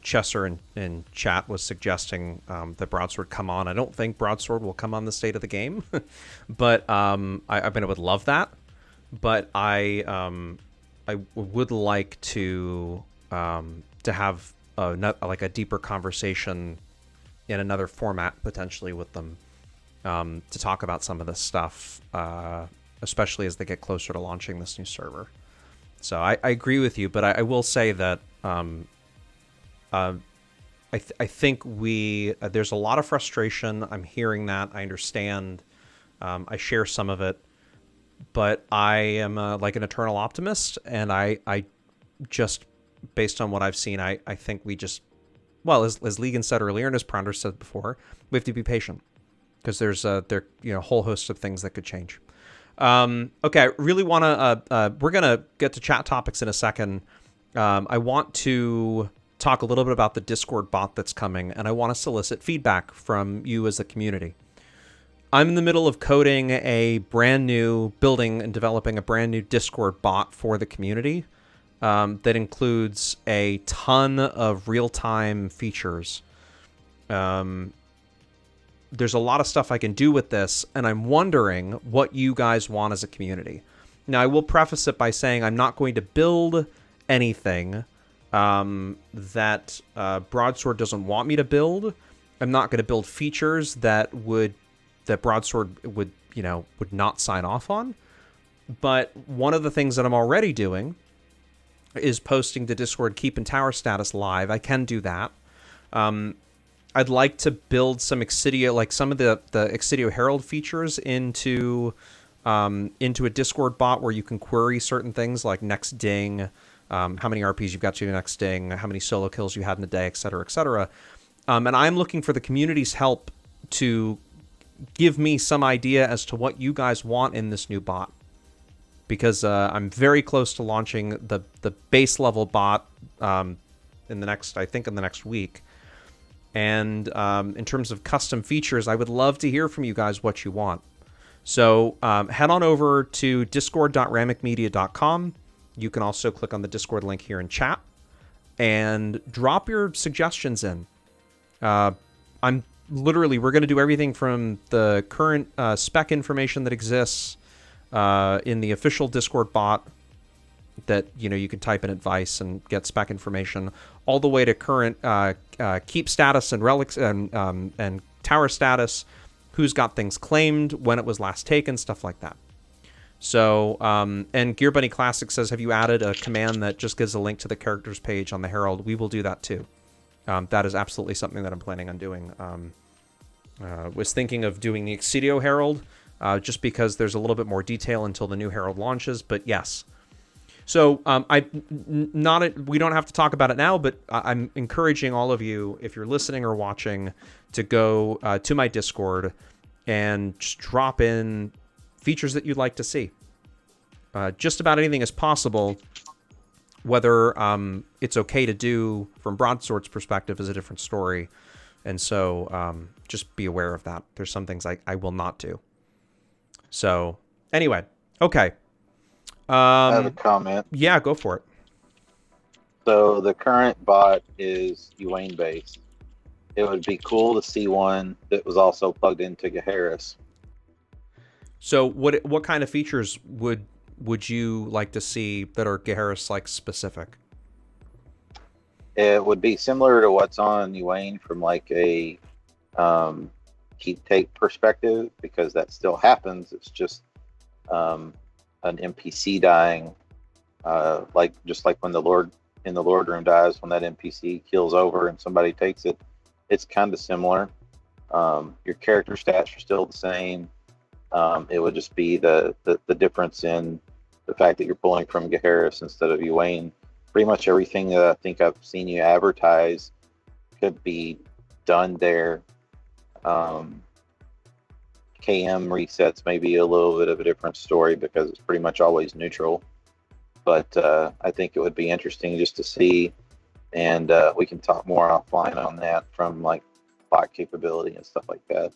Chesser in chat was suggesting that Broadsword come on. I don't think Broadsword will come on the state of the game, but I mean, I would love that. But I would like to have a deeper conversation in another format, potentially with them, to talk about some of this stuff, especially as they get closer to launching this new server. So I agree with you, but I will say that I think there's a lot of frustration. I'm hearing that. I understand. I share some of it, but I am like an eternal optimist, and I just based on what I've seen, I think we just, well, as Legan said earlier and as Prounder said before, we have to be patient because there's a whole host of things that could change. Okay, I really want to, we're going to get to chat topics in a second. I want to talk a little bit about the Discord bot that's coming, and I want to solicit feedback from you as a community. I'm in the middle of coding building and developing a brand new Discord bot for the community that includes a ton of real-time features. There's a lot of stuff I can do with this, and I'm wondering what you guys want as a community. Now, I will preface it by saying I'm not going to build anything that Broadsword doesn't want me to build. I'm not going to build features that Broadsword would not sign off on. But one of the things that I'm already doing is posting to Discord Keep and Tower status live. I can do that. I'd like to build some Exidio, like some of the Exidio Herald features into a Discord bot where you can query certain things like next ding, how many RPs you've got to your next ding, how many solo kills you had in a day, et cetera, et cetera. And I'm looking for the community's help to give me some idea as to what you guys want in this new bot. Because I'm very close to launching the base level bot in the next week. And in terms of custom features, I would love to hear from you guys what you want. So head on over to discord.ramicmedia.com. You can also click on the Discord link here in chat and drop your suggestions in. We're going to do everything from the current spec information that exists in the official Discord bot that you can type in advice and get spec information, all the way to current keep status and relics and tower status, who's got things claimed, when it was last taken, stuff like that. So, and Gear Bunny Classic says, have you added a command that just gives a link to the characters page on the Herald? We will do that too. That is absolutely something that I'm planning on doing. Was thinking of doing the Exidio Herald, just because there's a little bit more detail until the new Herald launches, but yes. So we don't have to talk about it now, but I'm encouraging all of you, if you're listening or watching, to go to my Discord and just drop in features that you'd like to see. Just about anything is possible. Whether it's okay to do from Broadsword's perspective is a different story. And so just be aware of that. There's some things I will not do. So anyway, okay. I have a comment. Yeah, go for it. So the current bot is Uane based. It would be cool to see one that was also plugged into Geharis. So what kind of features would you like to see that are Geharis like specific? It would be similar to what's on Uane from like a keep take perspective, because that still happens. It's just an NPC dying, just like when the Lord in the Lord Room dies, when that NPC keels over and somebody takes it. It's kind of similar. Your character stats are still the same. It would just be the difference in the fact that you're pulling from Geharis instead of Uane. Pretty much everything that I think I've seen you advertise could be done there. KM resets may be a little bit of a different story because it's pretty much always neutral. But I think it would be interesting just to see, and we can talk more offline on that from like bot capability and stuff like that.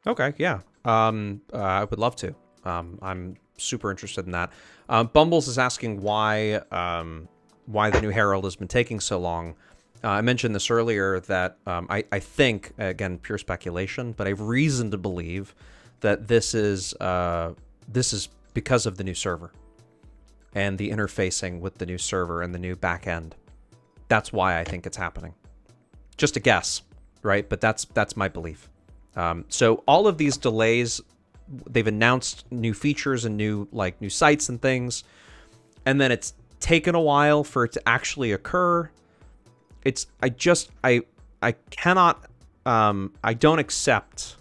Okay, yeah. I would love to. I'm super interested in that. Bumbles is asking why the new Herald has been taking so long. I mentioned this earlier that I think, again, pure speculation, but I have reason to believe that this is because of the new server and the interfacing with the new server and the new back end. That's why I think it's happening. Just a guess, right? But that's my belief. So all of these delays, they've announced new features and new sites and things, and then it's taken a while for it to actually occur. I don't accept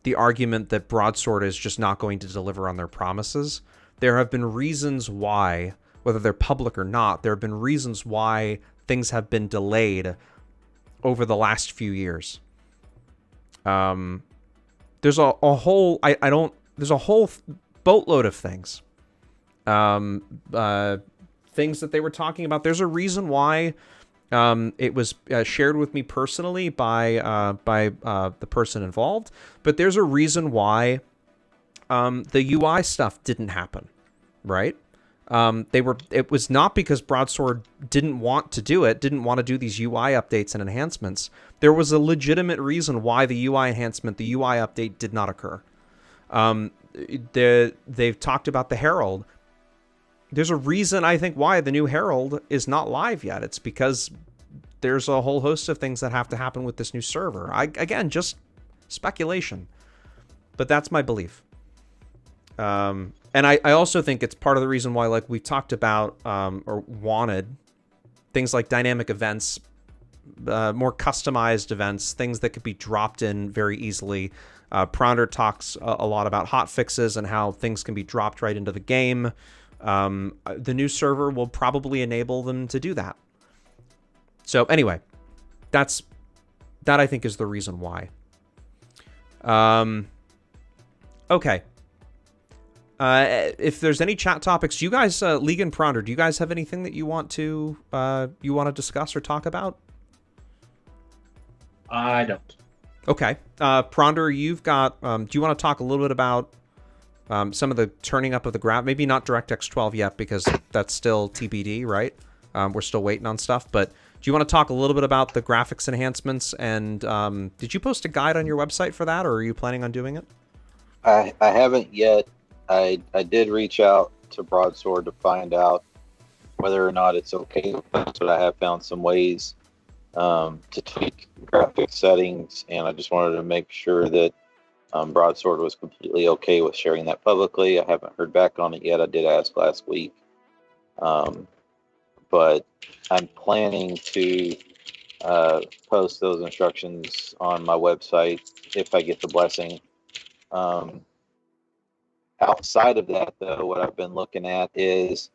the argument that Broadsword is just not going to deliver on their promises. There have been reasons why, whether they're public or not, there have been reasons why things have been delayed over the last few years. There's a whole there's a whole boatload of things. Things that they were talking about. There's a reason why it was shared with me personally by the person involved, but there's a reason why the UI stuff didn't happen, right? It was not because Broadsword didn't want to do it, didn't want to do these UI updates and enhancements. There was a legitimate reason why the UI enhancement, the UI update did not occur. They've talked about the Herald. There's a reason, I think, why the new Herald is not live yet. It's because there's a whole host of things that have to happen with this new server. Again, just speculation, but that's my belief. And I also think it's part of the reason why, like we talked about, or wanted things like dynamic events, more customized events, things that could be dropped in very easily. Prounder talks a lot about hot fixes and how things can be dropped right into the game. The new server will probably enable them to do that. So anyway, that I think is the reason why. Okay. If there's any chat topics, you guys, League and Prounder, do you guys have anything that you want to discuss or talk about? I don't. Okay. Prounder, you've got, do you want to talk a little bit about some of the turning up of the graph? Maybe not DirectX 12 yet, because that's still TBD, right? We're still waiting on stuff, but do you want to talk a little bit about the graphics enhancements? And did you post a guide on your website for that, or are you planning on doing it? I haven't yet. I did reach out to Broadsword to find out whether or not it's okay to post, but I have found some ways to tweak graphics settings, and I just wanted to make sure that Broadsword was completely okay with sharing that publicly. I haven't heard back on it yet. I did ask last week. But I'm planning to post those instructions on my website if I get the blessing. Outside of that, though, what I've been looking at is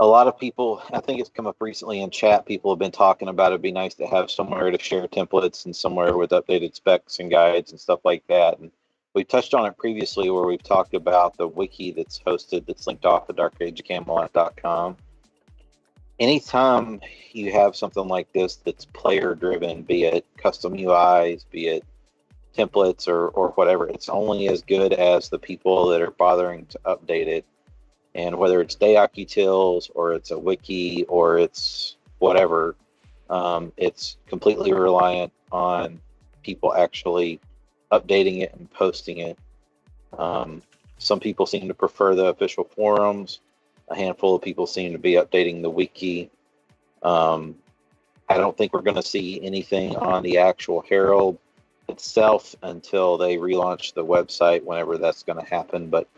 a lot of people, I think it's come up recently in chat, people have been talking about it'd be nice to have somewhere to share templates and somewhere with updated specs and guides and stuff like that. And we touched on it previously where we've talked about the wiki that's hosted, that's linked off at darkageofcamelot.com. Anytime you have something like this that's player driven, be it custom UIs, be it templates or whatever, it's only as good as the people that are bothering to update it. And whether it's DAoC utils or it's a wiki or it's whatever, it's completely reliant on people actually updating it and posting it. Some people seem to prefer the official forums. A handful of people seem to be updating the wiki. I don't think we're going to see anything on the actual Herald itself until they relaunch the website, whenever that's going to happen. But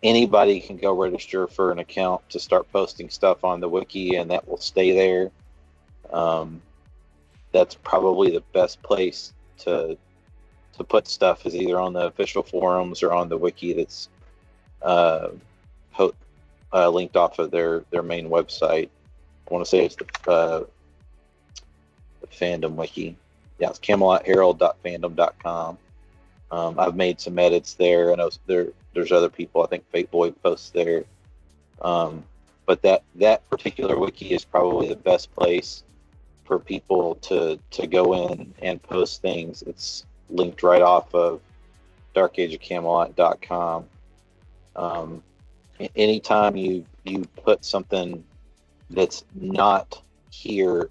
anybody can go register for an account to start posting stuff on the wiki, and that will stay there. That's probably the best place to put stuff, is either on the official forums or on the wiki that's linked off of their main website. I want to say it's the fandom wiki. Yeah, it's camelotherald.fandom.com. I've made some edits there. I know there's other people. I think Fateboy posts there. But that particular wiki is probably the best place for people to go in and post things. It's linked right off of darkageofcamelot.com. Anytime you put something that's not here,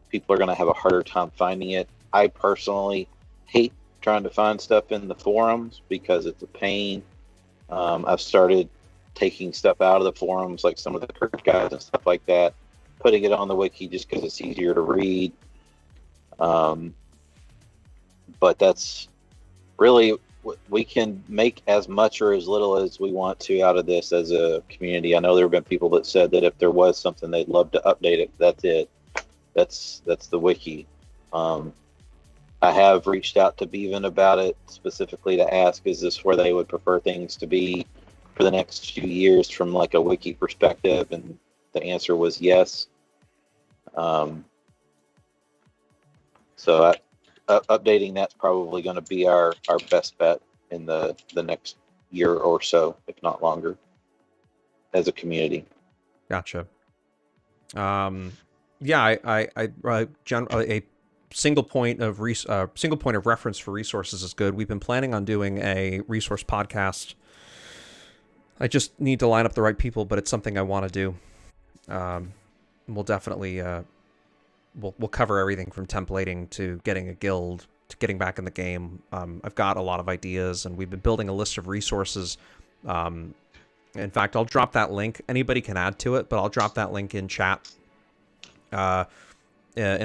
people are going to have a harder time finding it. I personally hate trying to find stuff in the forums because it's a pain. I've started taking stuff out of the forums, like some of the Kirk guides and stuff like that, putting it on the wiki just because it's easier to read. But that's really, we can make as much or as little as we want to out of this as a community. I know there have been people that said that if there was something they'd love to update it. That's it. That's the wiki. I have reached out to Bevan about it specifically to ask, is this where they would prefer things to be? for the next few years from like a wiki perspective? And the answer was yes. So updating that's probably going to be our best bet in the next year or so, if not longer, as a community. Gotcha. Yeah, a single point of reference for resources is good. We've been planning on doing a resource podcast. I just need to line up the right people, but it's something I want to do. We'll definitely we'll cover everything from templating to getting a guild to getting back in the game. I've got a lot of ideas, and we've been building a list of resources. In fact, I'll drop that link. Anybody can add to it, but I'll drop that link in chat in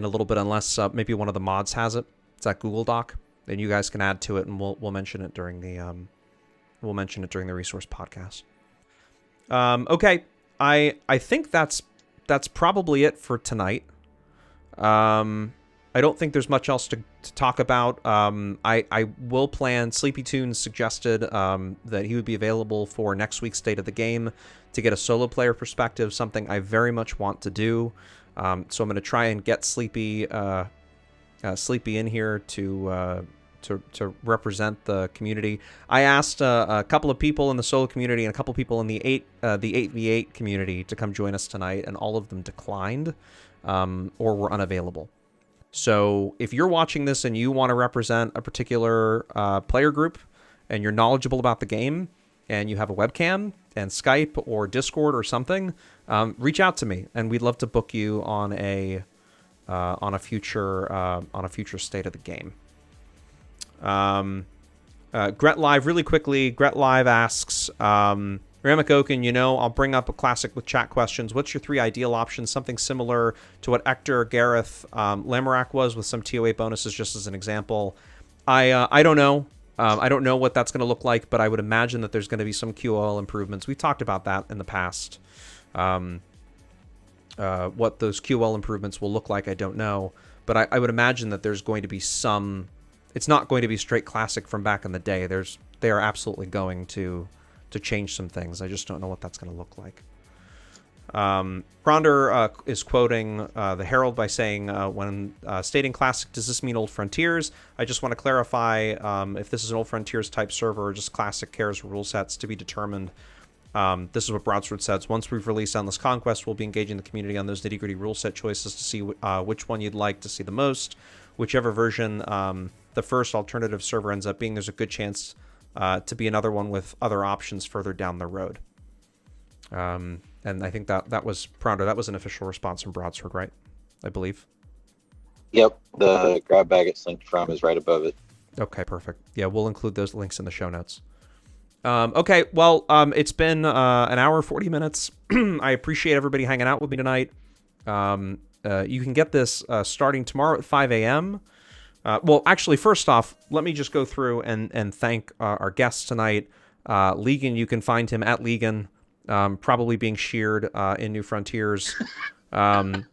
a little bit, unless maybe one of the mods has it. It's that Google Doc, and you guys can add to it, and we'll mention it during the resource podcast. Okay, I think that's probably it for tonight. I don't think there's much else to talk about. I will plan. Sleepy Tunes suggested that he would be available for next week's State of the Game to get a solo player perspective, something I very much want to do. So I'm going to try and get Sleepy in here to represent the community. I asked a couple of people in the solo community and a couple of people in the 8v8 community to come join us tonight, and all of them declined or were unavailable. So if you're watching this and you want to represent a particular player group and you're knowledgeable about the game and you have a webcam and Skype or Discord or something, reach out to me, and we'd love to book you on a future State of the Game. Gret Live, really quickly, Gret Live asks, Ramak Oken, I'll bring up a classic with chat questions. What's your 3 ideal options? Something similar to what Ector, Gareth, Lamorak was, with some TOA bonuses, just as an example. I don't know. I don't know what that's going to look like, but I would imagine that there's going to be some QOL improvements. We've talked about that in the past. What those QOL improvements will look like, I don't know. But I would imagine that there's going to be some... It's not going to be straight classic from back in the day. They are absolutely going to change some things. I just don't know what that's going to look like. Pronder is quoting the Herald by saying, when stating classic, does this mean Old Frontiers? I just want to clarify if this is an Old Frontiers type server or just classic cares rule sets to be determined. This is what Broadsword says. Once we've released Endless Conquest, we'll be engaging the community on those nitty-gritty rule set choices to see which one you'd like to see the most. Whichever version the first alternative server ends up being, there's a good chance to be another one with other options further down the road. And I think that was Prounder. That was an official response from Broadsword, right? I believe. Yep, the grab bag it's linked from is right above it. Okay, perfect. Yeah, we'll include those links in the show notes. Okay, well, it's been an hour, 40 minutes. I appreciate everybody hanging out with me tonight. You can get this starting tomorrow at 5 a.m. Well, actually, first off, let me just go through and thank our guests tonight. Legan, you can find him at Legan, probably being sheared in New Frontiers. But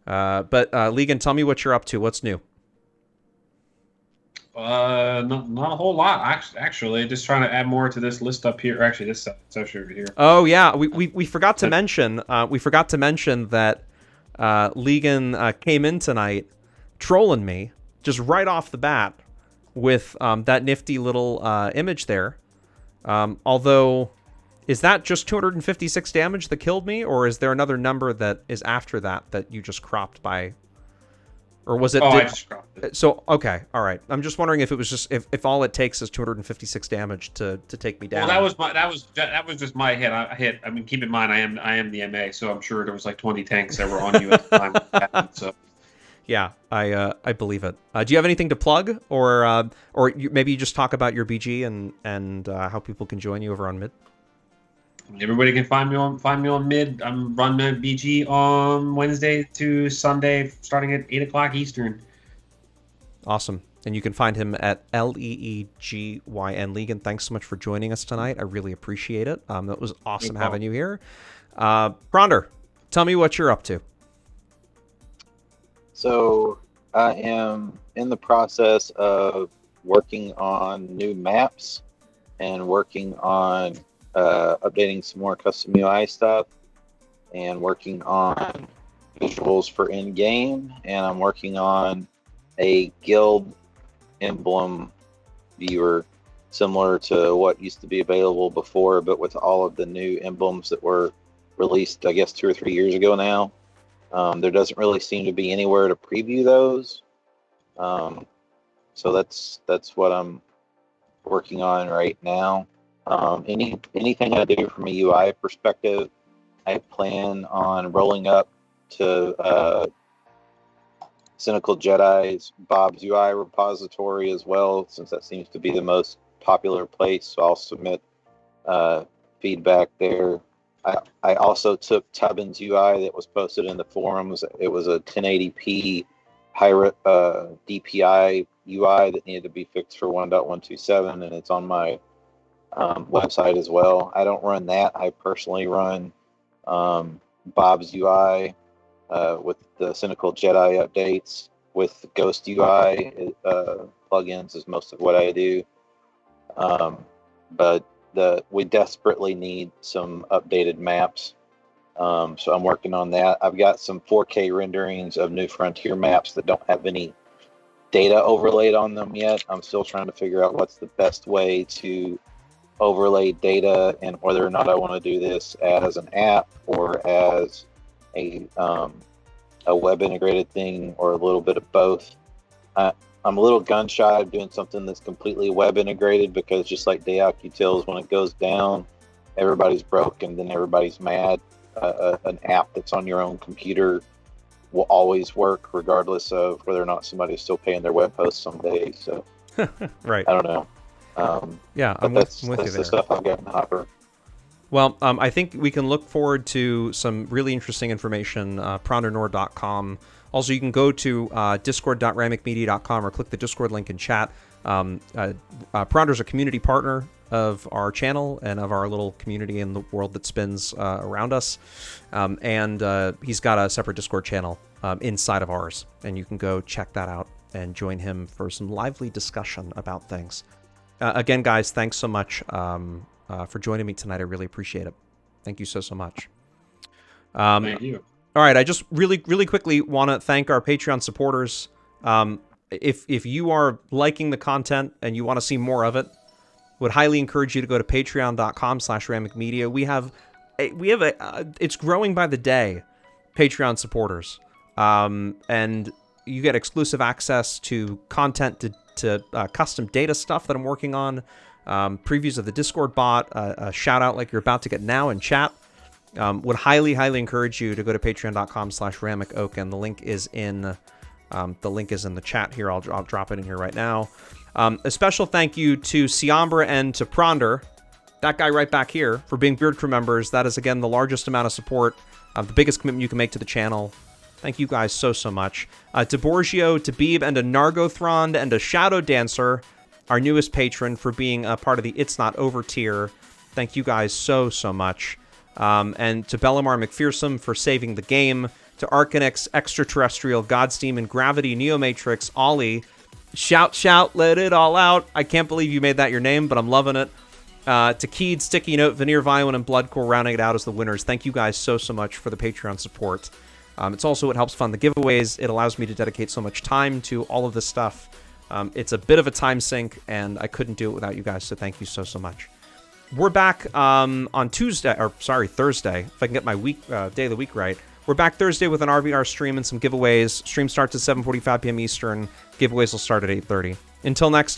Legan, tell me what you're up to. What's new? Not a whole lot. Actually, just trying to add more to this list up here. Actually, this section over here. Oh yeah, we forgot to mention. We forgot to mention that Legan came in tonight trolling me just right off the bat with that nifty little image there. Although, is that just 256 damage that killed me, or is there another number that is after that you just cropped by? Or was it? I just cropped it. So okay, all right. I'm just wondering if it was just if all it takes is 256 damage to take me down. Well, that was just my hit. I mean, keep in mind, I am the MA, so I'm sure there was like 20 tanks that were on you at the time. So. Yeah, I believe it. Do you have anything to plug, or maybe you just talk about your BG and how people can join you over on Mid? Everybody can find me on Mid. I'm running BG on Wednesday to Sunday, starting at 8:00 Eastern. Awesome, and you can find him at LEEGYN Legan. Thanks so much for joining us tonight. I really appreciate it. That was awesome having you here. Pronder, tell me what you're up to. So I am in the process of working on new maps and working on updating some more custom UI stuff, and working on visuals for in-game, and I'm working on a guild emblem viewer similar to what used to be available before, but with all of the new emblems that were released, I guess 2 or 3 years ago now. There doesn't really seem to be anywhere to preview those. So that's what I'm working on right now. Anything I do from a UI perspective, I plan on rolling up to Cynical Jedi's Bob's UI repository as well, since that seems to be the most popular place. So I'll submit feedback there. I also took Tubbin's UI that was posted in the forums. It was a 1080p pirate DPI UI that needed to be fixed for 1.127, and it's on my website as well. I don't run that. I personally run Bob's UI with the Cynical Jedi updates, with Ghost UI plugins is most of what I do. But we desperately need some updated maps. So I'm working on that. I've got some 4K renderings of New Frontier maps that don't have any data overlaid on them yet. I'm still trying to figure out what's the best way to overlay data, and whether or not I want to do this as an app or as a web integrated thing, or a little bit of both. I'm a little gun shy of doing something that's completely web integrated, because just like DAoC tells, when it goes down, everybody's broke and then everybody's mad. An app that's on your own computer will always work, regardless of whether or not somebody's still paying their web host someday. So, right. I don't know. Yeah, I'm that's with you there. the stuff I've got in the hopper. Well, I think we can look forward to some really interesting information, prondernorr.com. Also, you can go to discord.ramicmedia.com or click the Discord link in chat. Pronder's a community partner of our channel and of our little community in the world that spins around us. And he's got a separate Discord channel inside of ours. And you can go check that out and join him for some lively discussion about things. Again, guys, thanks so much for joining me tonight. I really appreciate it. Thank you so much. Thank you. All right, I just really quickly want to thank our Patreon supporters. If you are liking the content and you want to see more of it, would highly encourage you to go to patreon.com/ramicmedia. We have it's growing by the day, Patreon supporters, and you get exclusive access to content, to custom data stuff that I'm working on, previews of the Discord bot, a shout out like you're about to get now in chat. Would highly encourage you to go to patreon.com/ramicoak, and the link is in the chat here. I'll drop it in here right now. A special thank you to Siambra and to Pronder, that guy right back here, for being Beard Crew members. That is, again, the largest amount of support, the biggest commitment you can make to the channel. Thank you guys so much. To Borgio, to Beeb, and to Nargothrond, and to Shadow Dancer, our newest patron, for being a part of the It's Not Over tier. Thank you guys so much. And to Bellamar McPherson for saving the game. To Arcanix, Extraterrestrial, Godsteam, and Gravity, Neomatrix, Ollie. Shout, let it all out. I can't believe you made that your name, but I'm loving it. To Keed, Sticky Note, Veneer Violin, and Bloodcore rounding it out as the winners. Thank you guys so much for the Patreon support. It's also what helps fund the giveaways. It allows me to dedicate so much time to all of this stuff. It's a bit of a time sink, and I couldn't do it without you guys, so thank you so much. We're back on Thursday, if I can get my day of the week right. We're back Thursday with an RVR stream and some giveaways. Stream starts at 7:45 p.m. Eastern. Giveaways will start at 8:30. Until next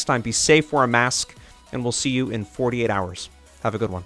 time, be safe, wear a mask, and we'll see you in 48 hours. Have a good one.